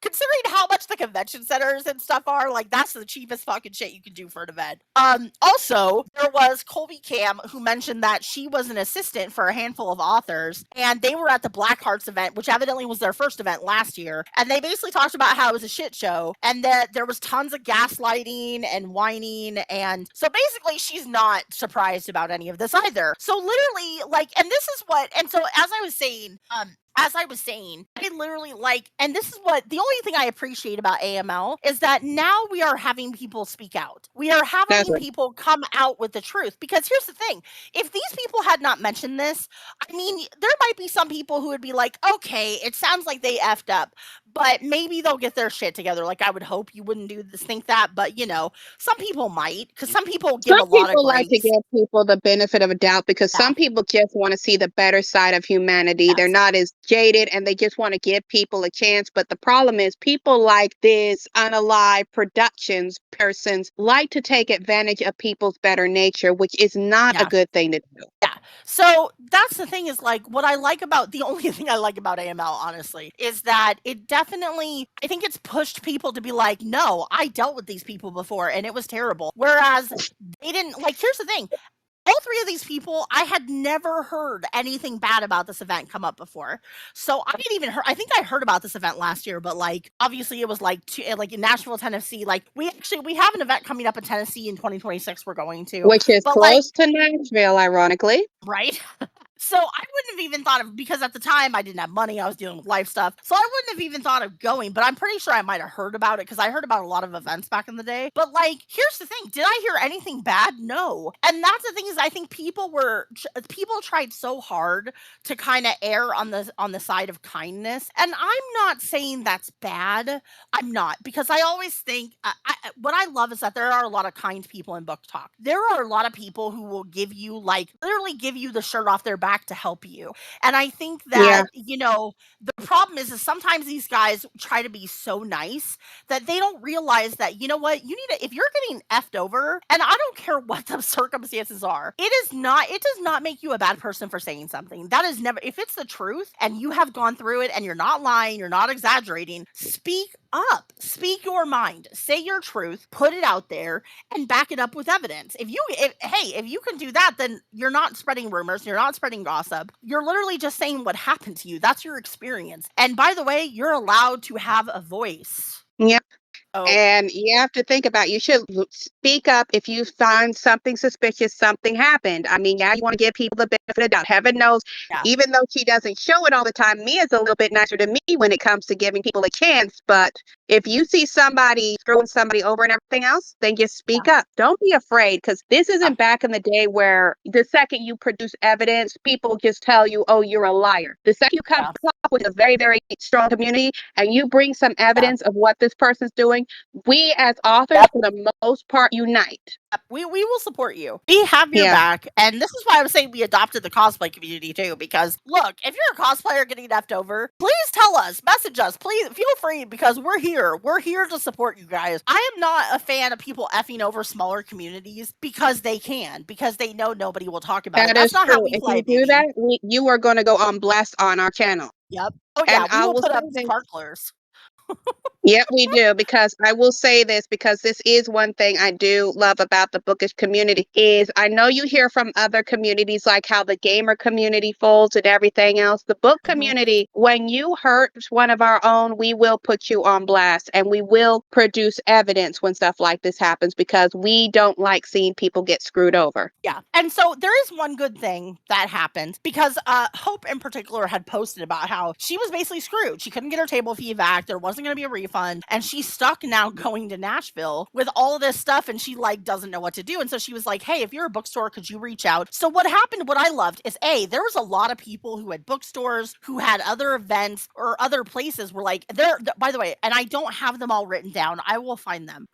considering how much the convention centers and stuff are, like that's the cheapest fucking shit you can do for an event. Also, there was Colby Cam who mentioned that she was an assistant for a handful of authors, and they were at the Black Hearts event, which evidently was their first event last year. And they basically talked about how it was a shit show and that there was tons of gaslighting and whining. And so basically, she's not surprised about any of this either. So literally, like, and this is what, and so as I was saying, I literally like, and this is what the only thing I appreciate about AML is that now we are having people speak out. We are
That's
having
right.
people come out with the truth. Because here's the thing, if these people had not mentioned this, I mean, there might be some people who would be like, okay, it sounds like they effed up, but maybe they'll get their shit together. Like, I would hope you wouldn't think that, but some people might, because some people give
Some
a lot of
people like to
grace.
give people the benefit of a doubt because
Yeah,
some people just want to see the better side of humanity. They're
yes,
not as jaded and they just want to give people a chance. But the problem is, people like this Unalive Productions persons like to take advantage of people's better nature, which is not a
yeah.
good thing to do.
Yeah. So that's the thing is like what I like about the only thing I like about AML, honestly, is that it definitely, I think it's pushed people to be like, no, I dealt with these people before and it was terrible. Whereas they didn't, like, here's the thing, all three of these people, I had never heard anything bad about this event come up before. So I didn't even heard. I think I heard about this event last year, but like obviously it was like in Nashville, Tennessee. Like we have an event coming up in Tennessee in 2026. We're going to,
Which is
but like
close to Nashville, ironically.
right. So I wouldn't have even thought of, because at the time I didn't have money, I was dealing with life stuff. So I wouldn't have even thought of going, but I'm pretty sure I might have heard about it because I heard about a lot of events back in the day. But like, here's the thing, did I hear anything bad? No. And that's the thing is I think people tried so hard to kind of err on the side of kindness. And I'm not saying that's bad. I'm not, because I always think what I love is that there are a lot of kind people in book talk. There are a lot of people who will give you, like, literally give you the shirt off their back to help you. And I think
Yeah.
that, the problem is sometimes these guys try to be so nice that they don't realize that, you know what, you need to, if you're getting effed over, and I don't care what the circumstances are, it does not make you a bad person for saying something. That is never, if it's the truth and you have gone through it and you're not lying, you're not exaggerating, speak up, speak your mind, say your truth, put it out there, and back it up with evidence. If you can do that, then you're not spreading rumors, you're not spreading gossip. You're literally just saying what happened to you. That's your experience. And by the way, you're allowed to have a voice.
Yeah.
Oh,
And you have to think about, you should speak up if you find something suspicious, something happened. I mean, yeah, you want to give people the benefit of the doubt. Heaven knows,
yeah,
even though she doesn't show it all the time, Mia's a little bit nicer to me when it comes to giving people a chance. But if you see somebody screwing somebody over and everything else, then just
yeah,
speak up. Don't be afraid, because this
yeah,
isn't back in the day where the second you produce evidence, people just tell you, oh, you're a liar. The second you come
yeah,
with a very, very strong community and you bring some evidence of what this person's doing, we as authors,
Yep.
for the most part, unite.
We will support you. We have your
Yeah.
back. And this is why I was saying we adopted the cosplay community too. Because look, if you're a cosplayer getting effed over, please tell us, message us, please feel free because we're here. We're here to support you guys. I am not a fan of people effing over smaller communities because they can, because they know nobody will talk about it.
That
That's
is
not how
true.
we
If
play,
you do
baby.
that, you are going to go on blast on our channel.
Yep. Oh yeah,
And
we
I
will
will
put
say
up
this.
sparklers.
Yep, we do, because I will say this, because this is one thing I do love about the bookish community is I know you hear from other communities like how the gamer community folds and everything else. The book
Mhm.
community, when you hurt one of our own, we will put you on blast and we will produce evidence when stuff like this happens because we don't like seeing people get screwed over.
Yeah. And so there is one good thing that happened because Hope in particular had posted about how she was basically screwed. She couldn't get her table fee back. There wasn't going to be a refund. And she's stuck now going to Nashville with all this stuff and she like doesn't know what to do. And so she was like, hey, if you're a bookstore, could you reach out? So what happened, what I loved is there was a lot of people who had bookstores, who had other events or other places were like, by the way, and I don't have them all written down. I will find them.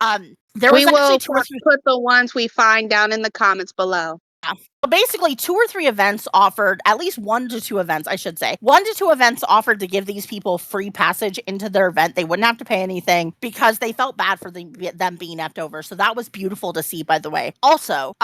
There
We
was actually
will
2 or 3.
put the ones we find down in the comments below.
Yeah. So basically, 2 or 3 events offered, at least 1 to 2 events, I should say. 1 to 2 events offered to give these people free passage into their event. They wouldn't have to pay anything because they felt bad for them being effed over. So that was beautiful to see, by the way. Also,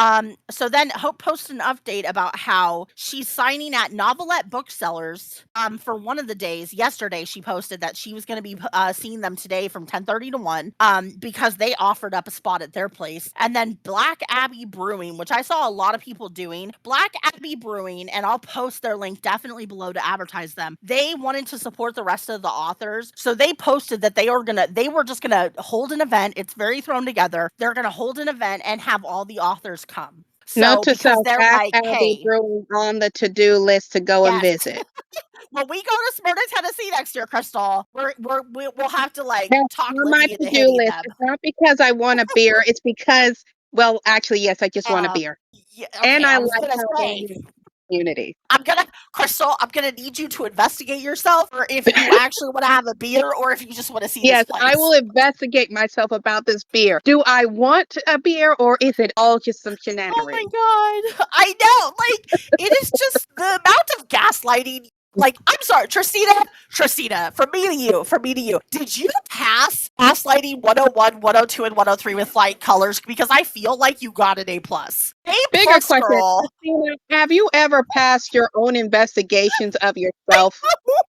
so then Hope posted an update about how she's signing at Novelette Booksellers for one of the days. Yesterday, she posted that she was going to be seeing them today from 10:30 to 1 because they offered up a spot at their place. And then Black Abbey Brewing, which I saw a lot of people doing. Black Abbey Brewing, and I'll post their link definitely below to advertise them. They wanted to support the rest of the authors, so they posted that they were just gonna hold an event. It's very thrown together. They're gonna hold an event and have all the authors come.
Note
So
to
because
self,
they're
Black
like,
Abbey
hey,
Brewing on the to-do list to go and
yes,
visit.
when we go to Smyrna, Tennessee next year, Crystal, we'll have to like
That's
talk
on my
Libby into
to-do
hitting
list.
them.
It's not because I want a beer. It's because, well, actually, yes, I just want a
Uh,
beer.
yeah,
And
okay,
I
I was
like
gonna
how they
say.
have community.
Crystal, I'm gonna need you to investigate yourself, or if you actually want to have a beer, or if you just want to see this
Yes, I will
place.
investigate myself about this beer. Do I want a beer or is it all just some
Oh my
shenanery?
god, I know. Like it is just the amount of gaslighting. Like I'm sorry, Tristina, from me to you. Did you pass gaslighting 101, 102, and 103 with flying colors? Because I feel like you got an A plus. A
Bigger
plus,
question,
girl.
Christina, have you ever passed your own investigations of yourself?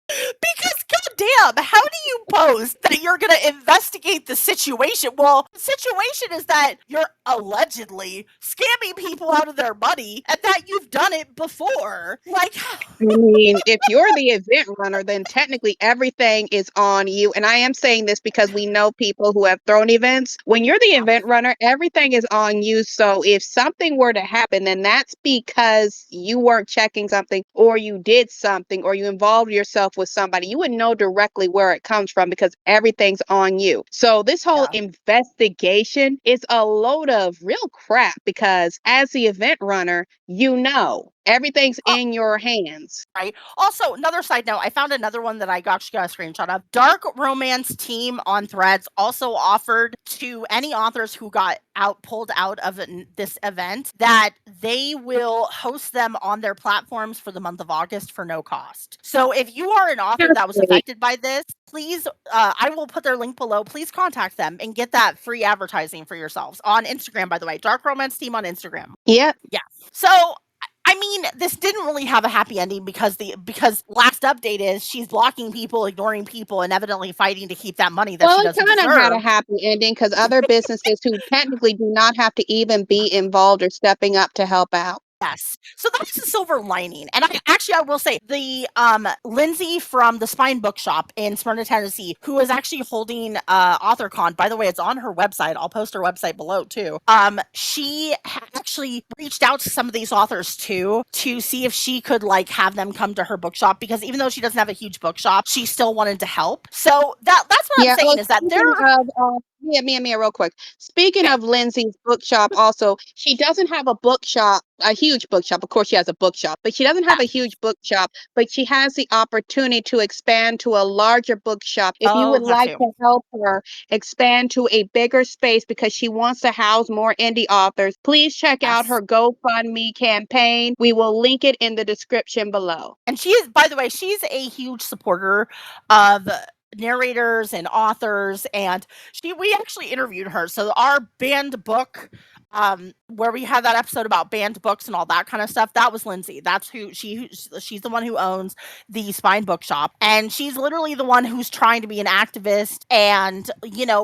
Because goddamn, how do you post that you're gonna investigate the situation? Well, the situation is that you're allegedly scamming people out of their money and that you've done it before. Like
I mean, if you're the event runner, then technically everything is on you. And I am saying this because we know people who have thrown events. When you're the event runner, everything is on you. So if something were to happen, then that's because you weren't checking something or you did something or you involved yourself with somebody. You would know directly where it comes from because everything's on you. So this whole
yeah.
investigation is a load of real crap because as the event runner, you know everything's
Oh,
in your hands.
right. Also, another side note, I found another one that I actually got a screenshot of. Dark Romance Team on Threads also offered to any authors who got pulled out of this event that they will host them on their platforms for the month of August for no cost. So if you are an author
That's
that was
great.
affected by this, please, I will put their link below. Please contact them and get that free advertising for yourselves on Instagram, by the way. Dark Romance Team on Instagram.
Yep.
Yeah. So I mean, this didn't really have a happy ending because last update is she's blocking people, ignoring people, and evidently fighting to keep that money that
Well,
she
it
doesn't
kind of had a
deserve.
happy ending because other businesses who technically do not have to even be involved are stepping up to help out.
Yes. So that's the silver lining. And I will say the Lindsay from the Spine Bookshop in Smyrna, Tennessee, who is actually holding AuthorCon. By the way, it's on her website. I'll post her website below too. She actually reached out to some of these authors too to see if she could like have them come to her bookshop because even though she doesn't have a huge bookshop, she still wanted to help. So that's what I'm
Yeah. Well,
saying is that they're
speaking of Mia, real quick. Speaking
Okay.
of Lindsay's bookshop, also, she doesn't have a bookshop, a huge bookshop. Of course, she has a bookshop, but she doesn't have
Yeah.
a huge bookshop, but she has the opportunity to expand to a larger bookshop. If you
Oh,
would
that
like
too.
to help her expand to a bigger space because she wants to house more indie authors, please check out
Yes.
her GoFundMe campaign. We will link it in the description below.
And she is, by the way, she's a huge supporter of narrators and authors, and we actually interviewed her. So our banned book, where we had that episode about banned books and all that kind of stuff, that was Lindsay. That's she's the one who owns the Spine Bookshop, and she's literally the one who's trying to be an activist and,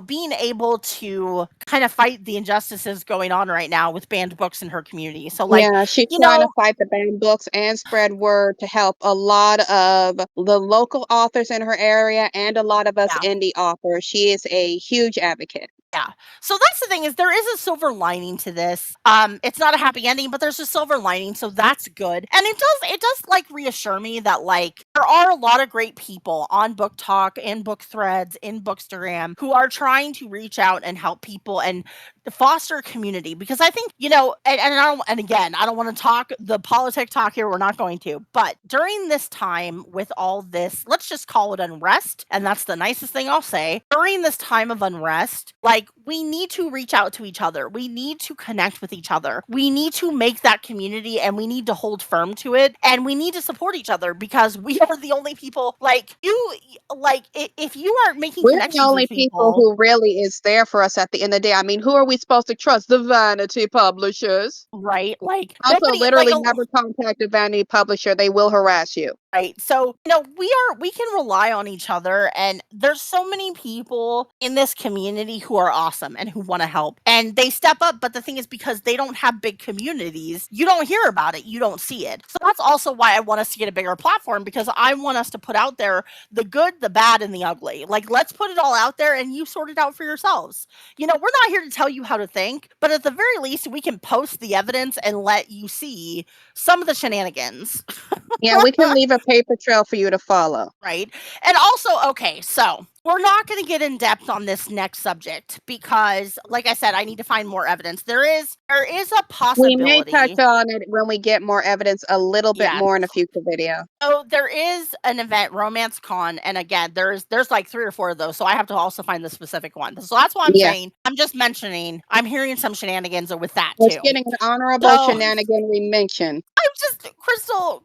being able to kind of fight the injustices going on right now with banned books in her community. So, like,
Yeah, she's
you
trying to
know,
fight the banned books and spread word to help a lot of the local authors in her area and a lot of us
yeah.
indie authors. She is a huge advocate.
Yeah. So that's the thing, is there is a silver lining to this. It's not a happy ending, but there's a silver lining, so that's good. And it does like reassure me that, like, there are a lot of great people on Book Talk, in Book Threads, in Bookstagram, who are trying to reach out and help people and foster community, because I think, and I don't, and again, I don't want to talk the politic talk here, we're not going to, but during this time with all this, let's just call it unrest, and that's the nicest thing I'll say. During this time of unrest, like, we need to reach out to each other. We need to connect with each other. We need to make that community, and we need to hold firm to it, and we need to support each other, because we are the only people, like, if you aren't making
We're the
connections with
only people
people,
who really is there for us at the end of the day. I mean, who are we supposed to trust? The vanity publishers.
right? Like,
Also,
nobody, like,
literally never contact a vanity publisher. They will harass you.
right. So, we can rely on each other, and there's so many people in this community who are awesome and who want to help, and they step up. But the thing is, because they don't have big communities, you don't hear about it, you don't see it. So that's also why I want us to get a bigger platform, because I want us to put out there the good, the bad, and the ugly. Like, let's put it all out there and you sort it out for yourselves. We're not here to tell you how to think, but at the very least, we can post the evidence and let you see some of the shenanigans.
Yeah, we can leave a paper trail for you to follow.
Right. And also, okay, so we're not going to get in depth on this next subject, because, like I said, I need to find more evidence. There is a
We may touch
possibility.
on it when we get more evidence a little bit
Yeah.
more in a future video.
So there is an event, Romance Con, and again, there's like 3 or 4 of those, so I have to also find the specific one. So that's why I'm
Yeah.
saying, I'm just mentioning, I'm hearing some shenanigans with that
It's
too.
getting an honorable
So
shenanigan we mentioned.
I'm just, Crystal,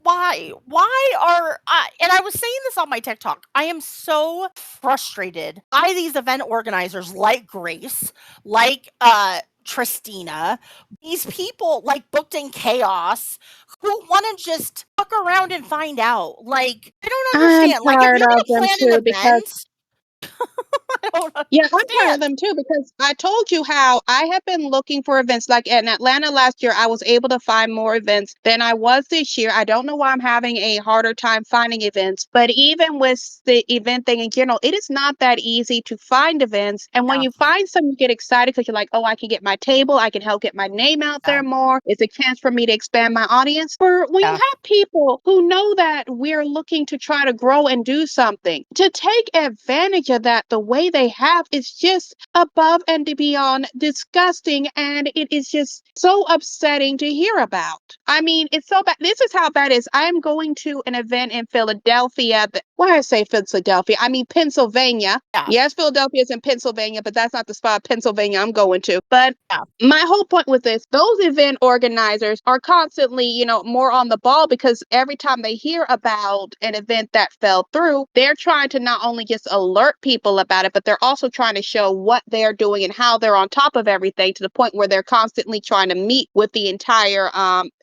why are I, and I was saying this on my TikTok, I am so frustrated by these event organizers like Grace, like Tristina, these people like Booked in Chaos, who want to just fuck around and find out. Like, I don't
I'm
understand. Like, if
tired
you're
of
gonna
them
plan
too
an
because
event, I don't
yeah, I'm tired of
understand.
them too because I told you how I have been looking for events. Like in Atlanta last year, I was able to find more events than I was this year. I don't know why I'm having a harder time finding events, but even with the event thing in general, it is not that easy to find events. And when
Yeah,
you find some, you get excited because you're like, oh, I can get my table, I can help get my name out
yeah,
there more. It's a chance for me to expand my audience. For when you
yeah,
have people who know that we're looking to try to grow and do something, to take advantage of that the way they have is just above and beyond disgusting. And it is just so upsetting to hear about. I mean, it's so bad. This is how bad it is. I am going to an event in Philadelphia. Why I say Philadelphia? I mean, Pennsylvania.
yeah,
Yes, Philadelphia is in Pennsylvania, but that's not the spot, Pennsylvania, I'm going to. But
yeah,
my whole point with this, those event organizers are constantly, more on the ball because every time they hear about an event that fell through, they're trying to not only just alert people about it, but they're also trying to show what they're doing and how they're on top of everything to the point where they're constantly trying to meet with the entire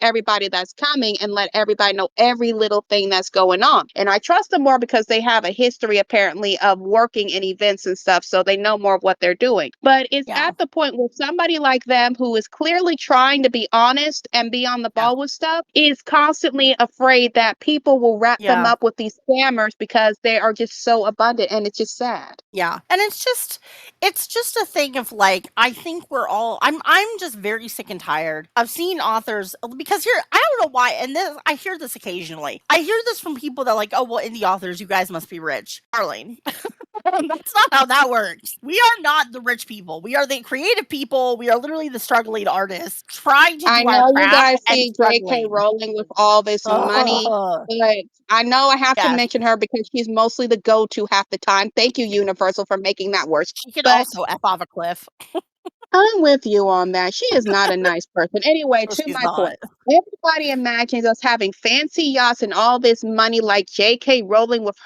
everybody that's coming and let everybody know every little thing that's going on. And I trust them more because they have a history apparently of working in events and stuff, so they know more of what they're doing. But it's
yeah,
at the point where somebody like them who is clearly trying to be honest and be on the
yeah,
ball with stuff is constantly afraid that people will wrap them
yeah.
up with these scammers because they are just so abundant, and it's just sad.
Yeah. And it's just a thing of, like, I think I'm just very sick and tired of seeing authors, because here, I don't know why, and this, I hear this occasionally. I hear this from people that, like, oh, well, indie authors, you guys must be rich. Darling. That's not how that works. We are not the rich people. We are the creative people. We are literally the struggling artists trying to
I
do our
know you
craft
guys
and
see J.K.
struggling.
Rowling with all this money,
Ugh.
but I know I have to
Yes.
mention her because she's mostly the go-to half the time. Thank you, Universal, for making that worse.
She can
But
also F off a cliff.
I'm with you on that. She is not a nice person. Anyway,
No,
to
she's
my
not.
point, everybody imagines us having fancy yachts and all this money like J.K. Rowling with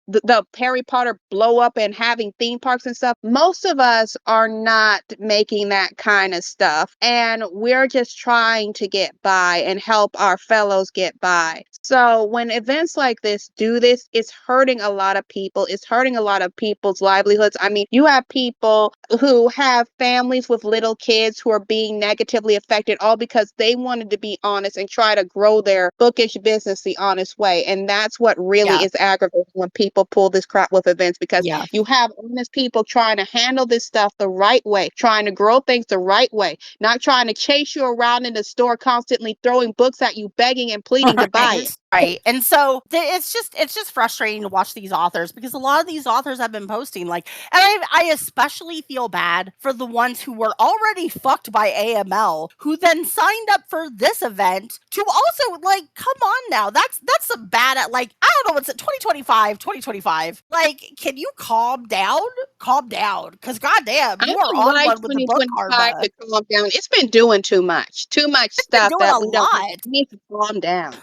the Harry Potter blow up and having theme parks and stuff. Most of us are not making that kind of stuff. And we're just trying to get by and help our fellows get by. So when events like this do this, it's hurting a lot of people. It's hurting a lot of people's livelihoods. I mean, you have people who have families with little kids who are being negatively affected all because they wanted to be honest and try to grow their bookish business the honest way. And that's what really
Yeah.
is aggravating when people pull this crap with events because
Yeah.
you have honest people trying to handle this stuff the right way, trying to grow things the right way, not trying to chase you around in the store constantly throwing books at you, begging and pleading to buy it.
Right. Right. And so it's just frustrating to watch these authors because a lot of these authors have been posting like, and I especially feel bad for the ones who were already fucked by AML who then signed up for this event to also like, come on now. That's some bad at like, I don't know what's it 2025. Like, can you calm down? Calm down. Because goddamn,
I
you are
would
on
like
one with the book
2025
karma.
to calm down. It's been doing too much. Too much
It's been
stuff
doing
that
a
we don't
lot.
need to calm down.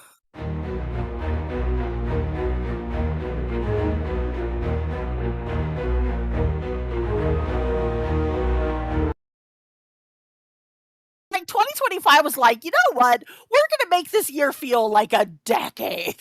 2025 was like, you know what? We're gonna make this year feel like a decade.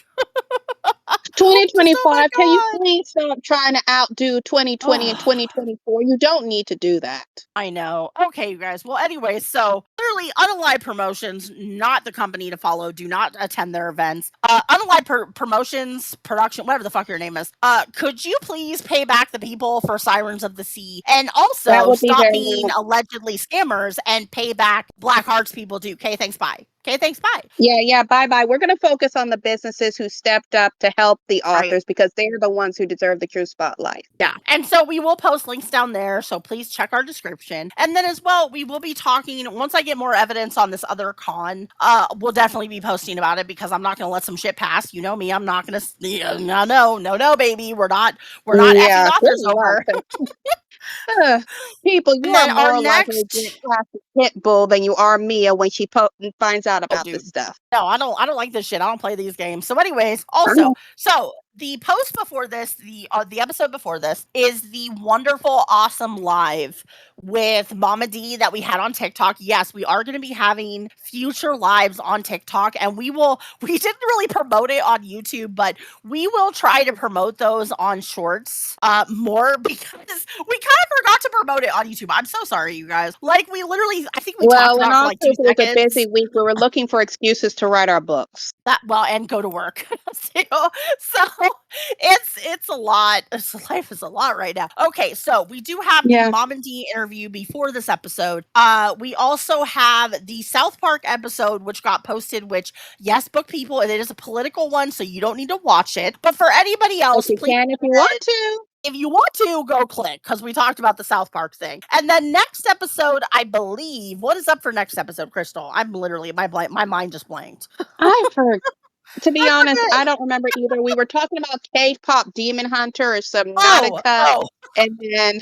Just oh my
2025, can you
god.
please stop trying to outdo 2020 and 2024? You don't need to do that.
I know. Okay, you guys. Well, anyway, so clearly, Unalive Promotions, not the company to follow. Do not attend their events. Unalive Promotions, production, whatever the fuck your name is. Could you please pay back the people for Sirens of the Sea, and
That
also
would be
stop
very
being
nice.
allegedly scammers and pay back Black Hearts people too? Okay, thanks. Bye. Okay, thanks. Bye.
Yeah, yeah, bye bye. We're going to focus on the businesses who stepped up to help the
Right.
authors because they're the ones who deserve the true spotlight.
Yeah. And so we will post links down there. So please check our description. And then as well, we will be talking once I get more evidence on this other con. We'll definitely be posting about it because I'm not gonna let some shit pass. You know me, I'm not gonna no, baby. We're not effing
Yeah, good
authors
luck.
over.
'Cause, uh, people,
And
you are
then our
more likely to
next
get past the pit bull than you are Mia when she finds out
oh
about this
dude.
stuff.
No, I don't like this shit. I don't play these games. So anyways, also, so the post before this, the episode before this is the wonderful awesome live with Mama D that we had on TikTok. Yes, we are going to be having future lives on TikTok and we didn't really promote it on YouTube, but we will try to promote those on shorts more because we kind of forgot to promote it on YouTube. I'm so sorry you guys. Like we literally I think we talked
Well, and
about it for
also
like 2
it was a
seconds.
busy week. We were looking for excuses to write our books.
That well, and go to work. So it's a lot. Life is a lot right now. Okay, so we do have the
Yeah.
Mom and D interview before this episode. We also have the South Park episode, which got posted. Which yes, book people, and it is a political one, so you don't need to watch it. But for anybody
But
else,
you
please
can if you want to.
if you want to go click because we talked about the South Park thing. And then next episode, I believe, what is up for next episode, Crystal? I'm literally my mind just blanked.
I forgot. To be
I
honest,
forget.
I don't remember either. We were talking about K-pop Demon Hunter or
Oh,
Subnautica,
oh,
and then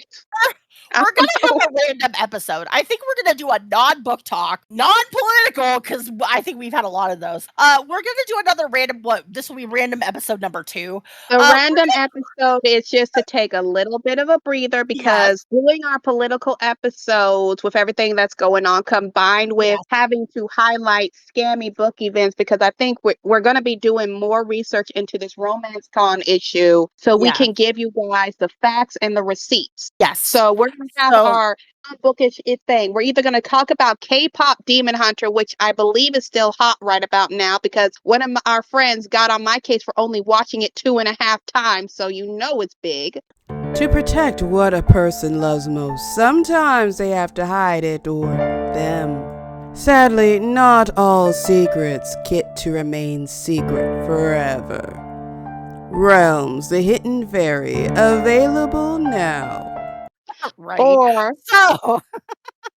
I
we're
don't
gonna
know.
have a random episode. I think we're gonna do a non-book talk, non-political, because I think we've had a lot of those. We're gonna do another random. What this will be random episode number 2.
The
We're
random
gonna
episode is just to take a little bit of a breather
yes,
because doing our political episodes with everything that's going on, combined with
yes,
having to highlight scammy book events, because I think we're going to be doing more research into this romance con issue so we
yeah,
can give you guys the facts and the receipts.
yes.
So we're going to have
So
our bookish thing. We're either going to talk about K-pop Demon Hunter, which I believe is still hot right about now because one of our friends got on my case for only watching it 2.5 times, so you know it's big.
To protect what a person loves most, sometimes they have to hide it or them. Sadly, not all secrets get to remain secret forever. Realms, the Hidden Fairy, available now.
Right.
Or
So,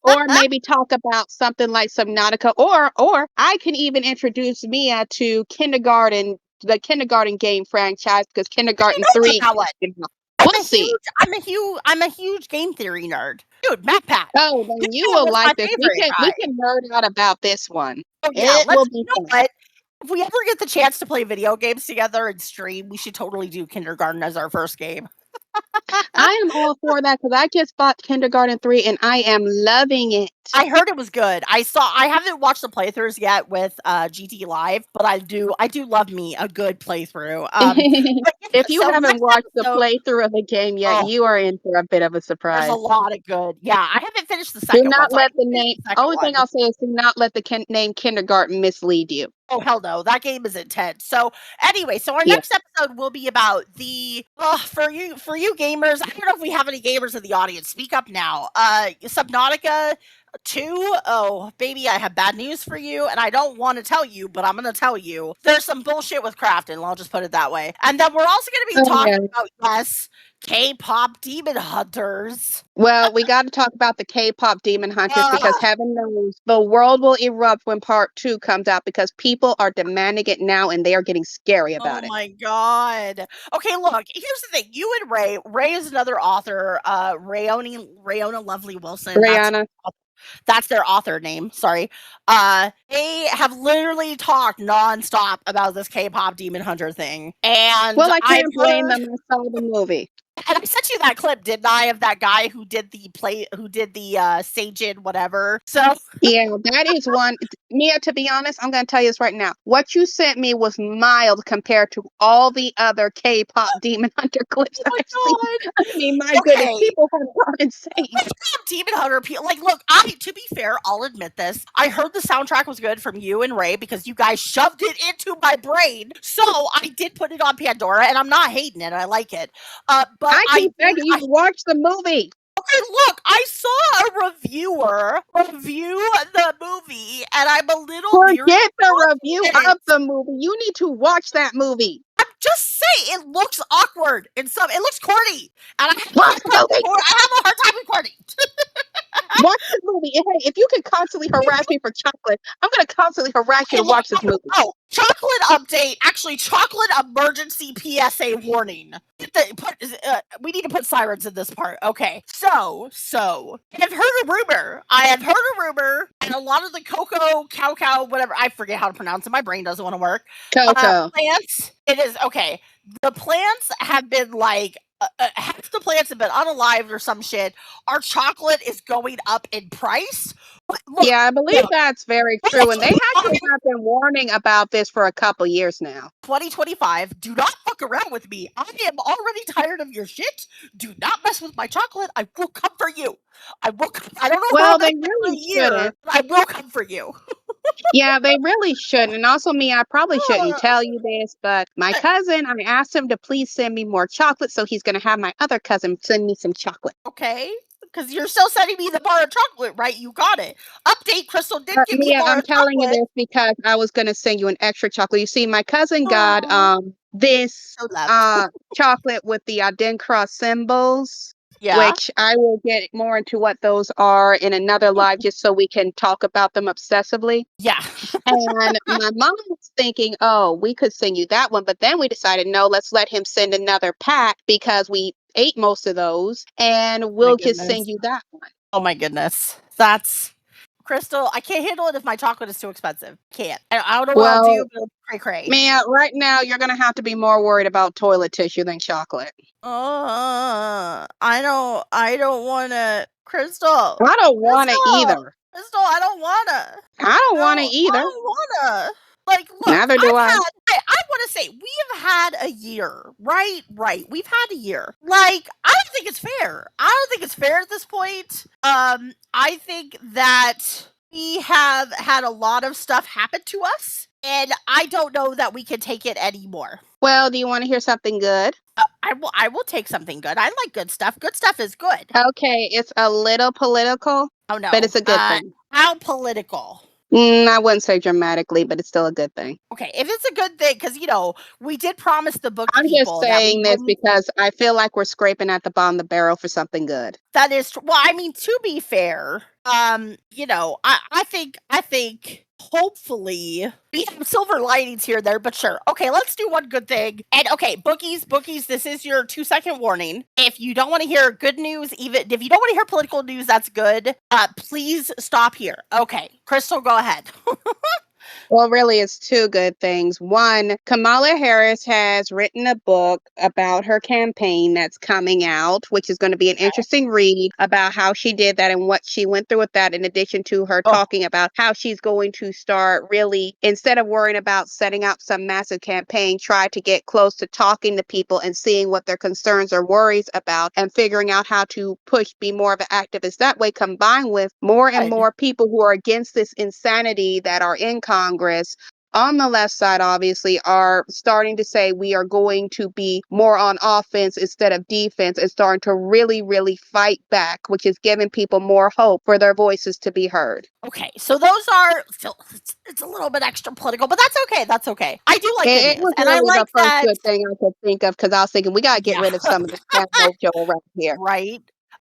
or maybe talk about something like Subnautica, or I can even introduce Mia to the kindergarten game franchise, because
I
Kindergarten
know about
3,
that one.
you know,
I'm
we'll
a
see.
huge, I'm a huge game theory nerd. Dude, MacPat.
Oh,
This
then you
game
will
was my
like this.
favorite,
We
guy.
can nerd out about this one.
Oh yeah,
It will be
you know
fun.
what? If we ever get the chance to play video games together and stream, we should totally do Kindergarten as our first game.
I am all for that because I just bought Kindergarten 3 and I am loving it.
I heard it was good. I haven't watched the playthroughs yet with GT Live, but I do love me a good playthrough. But yeah,
If you
so
haven't
next
watched the
episode,
playthrough of the game yet,
oh,
you are in for a bit of a
there's a
surprise.
lot of good. Yeah, I haven't finished the
Do
second one,
not
so I
let
need
the
to finish
name,
the second
only thing
one.
I'll say is do not let the name kindergarten mislead you.
Oh hell no, that game is intense. So anyway, so our
Yeah.
next episode will be about the for you gamers. I don't know if we have any gamers in the audience. Speak up now. Subnautica 2. Oh baby, I have bad news for you, and I don't want to tell you, but I'm gonna tell you. There's some bullshit with crafting. I'll just put it that way. And then we're also gonna be
Oh,
talking
yeah.
about yes, K-pop demon hunters.
Well, we got to talk about the K-pop Demon Hunters because
Uh,
heaven knows the world will erupt when part 2 comes out because people are demanding it now and they are getting scary
Oh
about it.
my god. Okay, look, here's the thing. You and Ray. Ray is another author. Rayona Lovely Wilson.
Brianna.
That's their author name. Sorry. They have literally talked nonstop about this K-pop Demon Hunter thing, and
Well, I
I've
can't blame
heard.
them. I saw the movie.
And I sent you that clip, didn't I, of that guy who did the Seijin whatever. So
Yeah, that is one. Mia, to be honest, I'm going to tell you this right now. What you sent me was mild compared to all the other K-pop Demon Hunter clips
oh
I've seen.
my
I mean, my
god.
goodness,
Okay.
people have gone insane.
Demon Hunter, like, look, to be fair, I'll admit this. I heard the soundtrack was good from you and Ray because you guys shoved it into my brain. So I did put it on Pandora, and I'm not hating it. I like it. But
I keep begging you to watch the movie.
okay, look, I saw a reviewer review the movie, and I'm a little leery
Forget the
watching
review
it.
of the movie. You need to watch that movie.
I'm just saying, it looks awkward in some. It looks corny, and I have a
Watch
hard
the movie.
time with corny.
Watch the movie. And hey, if you can constantly harass me for chocolate, I'm going to constantly harass you to watch this movie.
Oh, chocolate update. Actually, chocolate emergency PSA warning. We need to put sirens in this part. Okay. So I've heard a rumor. I have heard a rumor, and a lot of the cocoa, whatever. I forget how to pronounce it. My brain doesn't want to work.
Coco.
Plants. It is okay. The plants have been like. Half the plants have been unalived or some shit. Our chocolate is going up in price. Look,
Yeah, I believe that's very true. And they actually have been warning about this for a couple years now.
2025. Do not fuck around with me. I am already tired of your shit. Do not mess with my chocolate. I will come for you. I will. I don't know
Well,
how
they
many
really
a year,
shouldn't.
but I will come for you.
Yeah, they really shouldn't. And also, me, I probably shouldn't tell you this, but my cousin, I asked him to please send me more chocolate, so he's going to have my other cousin send me some chocolate.
Okay. Because you're still sending me the bar of chocolate, right? You got it. Update, Crystal did give me a
Mia,
bar
I'm
of
telling you
chocolate.
this because I was going to send you an extra chocolate. You see, my cousin got
Aw,
this
so loved.
chocolate with the Adenkra symbols,
Yeah.
which I will get more into what those are in another live just so we can talk about them obsessively.
Yeah.
And my mom was thinking, oh, we could send you that one. But then we decided, no, let's let him send another pack because we ate most of those and
My
we'll just
goodness.
send you that one.
Oh my goodness. That's Crystal. I can't handle it if my chocolate is too expensive. Can't. I don't know what I'll do,
Well,
but cray cray.
Mia, right now you're going to have to be more worried about toilet tissue than chocolate.
I don't wanna Crystal.
I don't want it
Crystal!
either.
Crystal, I don't wanna.
I don't want it
No, I
either.
don't wanna. Like, look,
Neither do I.
I wanna say, we've had a year, right? Right. We've had a year. Like, I don't think it's fair. I don't think it's fair at this point. I think that we have had a lot of stuff happen to us, and I don't know that we can take it anymore.
Well, do you want to hear something good?
I will take something good. I like good stuff. Good stuff is good.
Okay, it's a little political,
Oh no.
but it's a good thing.
How political?
I wouldn't say dramatically, but it's still a good thing.
Okay, if it's a good thing, because we did promise the book
I'm just
people that we
saying this
wouldn't.
because I feel like we're scraping at the bottom of the barrel for something good.
That is well, I mean, to be fair, I think hopefully we have silver linings here and there, but sure. Okay, let's do one good thing. And okay, bookies, this is your 2-second warning. If you don't want to hear good news, even if you don't want to hear political news, that's good. Please stop here. Okay, Crystal, go ahead.
Well, really, it's two good things. One, Kamala Harris has written a book about her campaign that's coming out, which is going to be an interesting read about how she did that and what she went through with that, in addition to her
Oh,
talking about how she's going to start really, instead of worrying about setting up some massive campaign, try to get close to talking to people and seeing what their concerns or worries about and figuring out how to be more of an activist that way, combined with more and
good.
more people who are against this insanity that are in Congress on the left side, obviously, are starting to say we are going to be more on offense instead of defense and starting to really, really fight back, which is giving people more hope for their voices to be heard.
Okay, so those are still it's a little bit extra political, but that's okay. That's okay. I do like good
It
news,
was
and I
really the
like
first
that.
good thing I could think of because I was thinking we got to get
Yeah,
rid of some of this bad mojo around here.
right.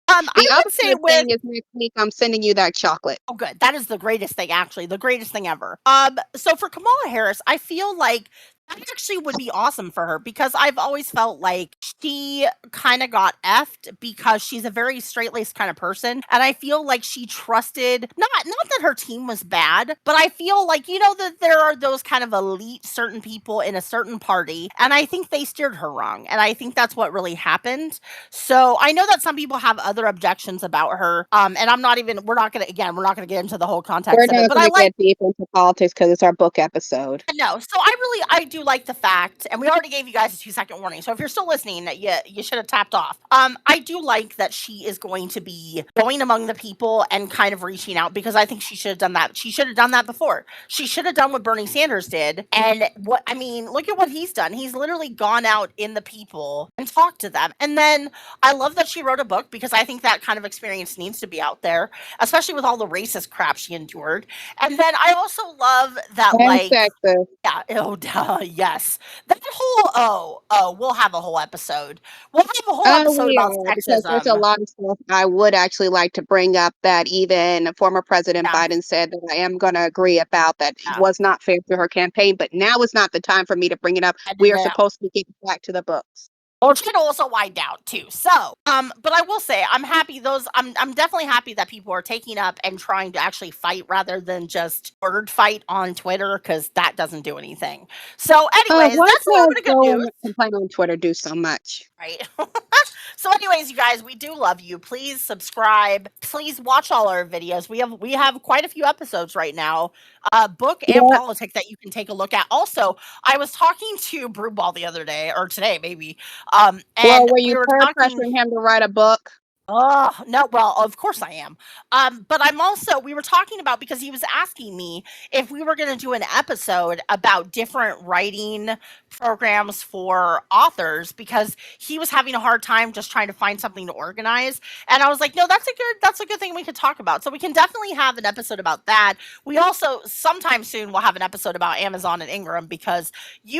I
The other
would say
good
with
thing is next week I'm sending you that chocolate.
oh, good. That is the greatest thing, actually, the greatest thing ever. So for Kamala Harris, I feel like that actually would be awesome for her because I've always felt like she kind of got effed because she's a very straight-laced kind of person, and I feel like she trusted not that her team was bad, but I feel like that there are those kind of elite certain people in a certain party, and I think they steered her wrong, and I think that's what really happened. So I know that some people have other objections about her. And we're not gonna get into the whole
We're
context of it,
not
but
going
I
to
like
get deep into politics because it's our book episode.
no. So I do like the fact, and we already gave you guys a 2-second warning. So if you're still listening, you should have tapped off. I do like that she is going to be going among the people and kind of reaching out because I think she should have done that. She should have done that before. She should have done what Bernie Sanders did. And look at what he's done. He's literally gone out in the people and talked to them. And then I love that she wrote a book because I think that kind of experience needs to be out there, especially with all the racist crap she endured. And then I also love that,
And
like,
sexist.
yeah, oh, duh, yes. That whole we'll have a whole episode. We'll have a whole episode
We
about
are, because there's a
sexism.
lot of stuff I would actually like to bring up that even former President
Yeah,
Biden said that I am going to agree about that
yeah.
was not fair to her campaign, but now is not the time for me to bring it up.
And
We are
then
supposed to be getting back to the books.
we're trying to also wind down too. So, but I will say I'm happy I'm definitely happy that people are taking up and trying to actually fight rather than just word fight on Twitter because that doesn't do anything. So, anyways,
What
that's a little
does
bit of good
go
news.
and complain on Twitter do so much?
Right. So anyways, you guys, we do love you. Please subscribe. Please watch all our videos. We have quite a few episodes right now, book and
Yeah.
politic that you can take a look at. Also, I was talking to Brewball the other day or today maybe.
Well,
And
were
we
you
were
peer
talking.
pressuring him to write a book?
Oh, no, well, of course I am. But we were talking about because he was asking me if we were going to do an episode about different writing programs for authors because he was having a hard time just trying to find something to organize. And I was like, no, that's a good thing we could talk about. So we can definitely have an episode about that. We also sometime soon will have an episode about Amazon and Ingram because
We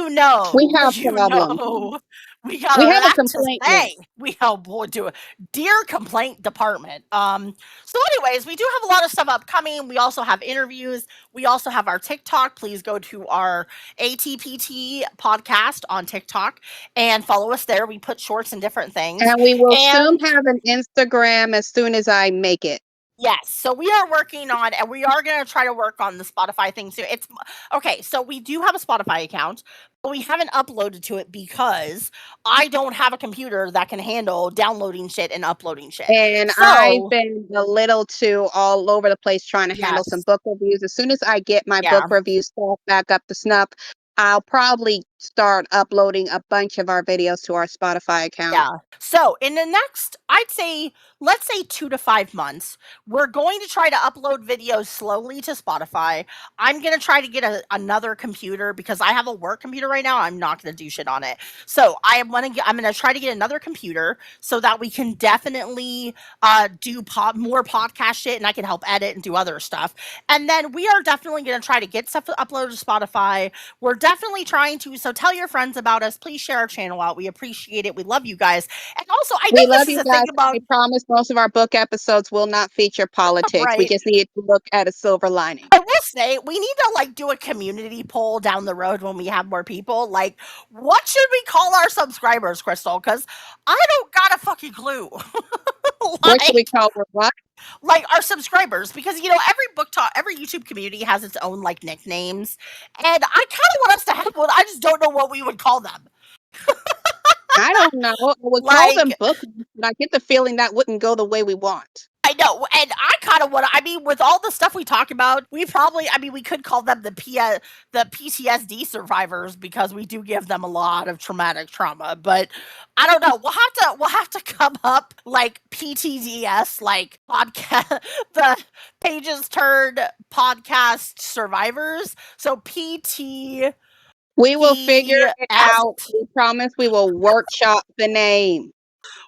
have
you
problems.
know, we got
We
a
have a
lot to
complaint
say.
list.
We oh boy, do dear complaint department. So anyways, we do have a lot of stuff upcoming. We also have interviews. We also have our TikTok. Please go to our ATPT podcast on TikTok and follow us there. We put shorts and different things.
And we will soon
And
have an Instagram as soon as I make it.
yes, so we are working on, and we are going to try to work on the Spotify thing too. It's okay. So we do have a Spotify account, but we haven't uploaded to it because I don't have a computer that can handle downloading shit and uploading shit.
And I've
So
been a little too all over the place trying to handle some
yes,
book reviews. As soon as I get my book
yeah.
review stuff back up to snuff, I'll probably start uploading a bunch of our videos to our Spotify account.
Yeah. So in the next, I'd say, let's say 2 to 5 months, we're going to try to upload videos slowly to Spotify. I'm going to try to get another computer because I have a work computer right now. I'm not going to do shit on it. So I'm going to try to get another computer so that we can definitely do more podcast shit, and I can help edit and do other stuff. And then we are definitely going to try to get stuff uploaded to Spotify. We're definitely trying to. So tell your friends about us. Please share our channel out. We appreciate it. We love you guys. And also, I know
We love
this is
you
a thing
guys.
about
I promise most of our book episodes will not feature politics. We
right.
just need to look at a silver lining.
I will say we need to like do a community poll down the road when we have more people. Like, what should we call our subscribers, Crystal? Because I don't got a fucking clue.
What should we call her? What?
Like our subscribers, because every book talk, every YouTube community has its own like nicknames, and I kind of want us to have one. I just don't know what we would call them.
I don't know. I would call them
Like,
book, but I get the feeling that wouldn't go the way we want.
I know, and I kind of want to. I mean, with all the stuff we talk about, we probably, I mean, we could call them the PTSD survivors because we do give them a lot of traumatic trauma. But I don't know. We'll have to come up like PTDS, like podcast, the pages turned podcast survivors. So PT.
We will figure it
Yes.
out. We promise we will workshop the name.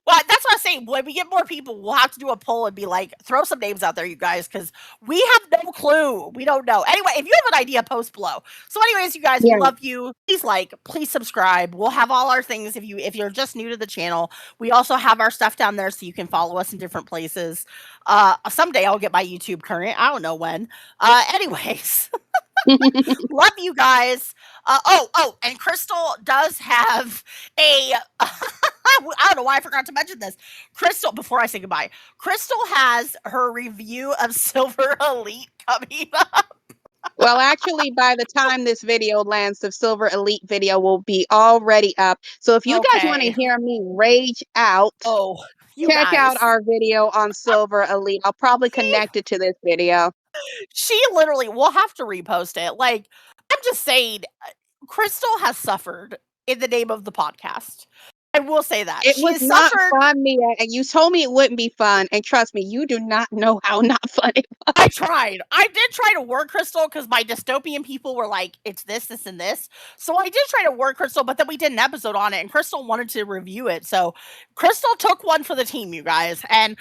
Well, that's what I'm saying. When we get more people, we'll have to do a poll and be like, throw some names out there, you guys, because we have no clue. We don't know. Anyway, if you have an idea, post below. So, anyways, you guys, we
Yeah.
love you. Please like, please subscribe. We'll have all our things if you're just new to the channel. We also have our stuff down there so you can follow us in different places. Someday I'll get my YouTube current. I don't know when. Anyways. Love you guys. And Crystal does have a. I don't know why I forgot to mention this. Crystal, before I say goodbye, Crystal has her review of Silver Elite coming up.
Well, actually, by the time this video lands, the Silver Elite video will be already up. So if you guys want to
Okay.
hear me rage out, check out our video on Silver Elite. I'll probably connect it to this video.
She literally, we'll have to repost it. Like, I'm just saying, Crystal has suffered in the name of the podcast. I will say that.
It
She
was
has
not
suffered.
fun, Mia, and you told me it wouldn't be fun. And trust me, you do not know how not fun it was.
I tried. I did try to work Crystal because my dystopian people were like, it's this, this, and this. So I did try to work Crystal, but then we did an episode on it and Crystal wanted to review it. So Crystal took one for the team, you guys. And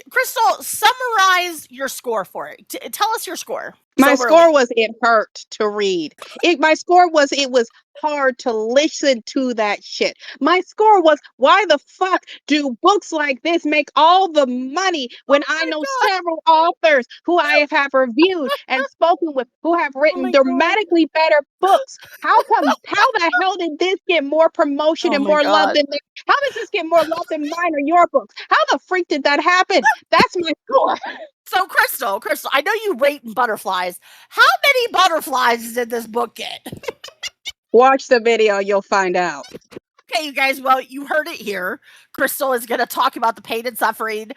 Crystal, summarize your score for it. Tell us your score.
My
Silver
score
Elite.
was it hurt to read. My score was it was hard to listen to that shit. My score was why the fuck do books like this make all the money when I know several authors who I have reviewed and spoken with who have written dramatically better books? How the hell did this get more promotion and more love than this? How does this get more love than mine or your books? How the freak did that happen? That's my score.
So Crystal, I know you rate butterflies. How many butterflies did this book get?
Watch the video, you'll find out.
Okay, you guys, well, you heard it here. Crystal is going to talk about the pain and suffering.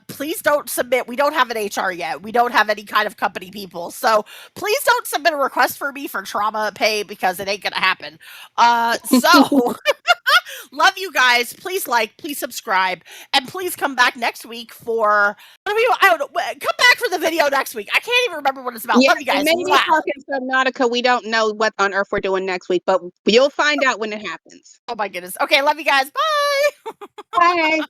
Please don't submit. We don't have an HR yet. We don't have any kind of company people. So please don't submit a request for me for trauma pay because it ain't going to happen. So love you guys. Please like, please subscribe, and please come back next week for, I don't know, come back for the video next week. I can't even remember what it's about.
Yeah,
Love you guys.
maybe talking Subnautica. We don't know what on earth we're doing next week, but you'll find out when it happens.
Oh my goodness. Okay, love you guys. Bye.
Bye.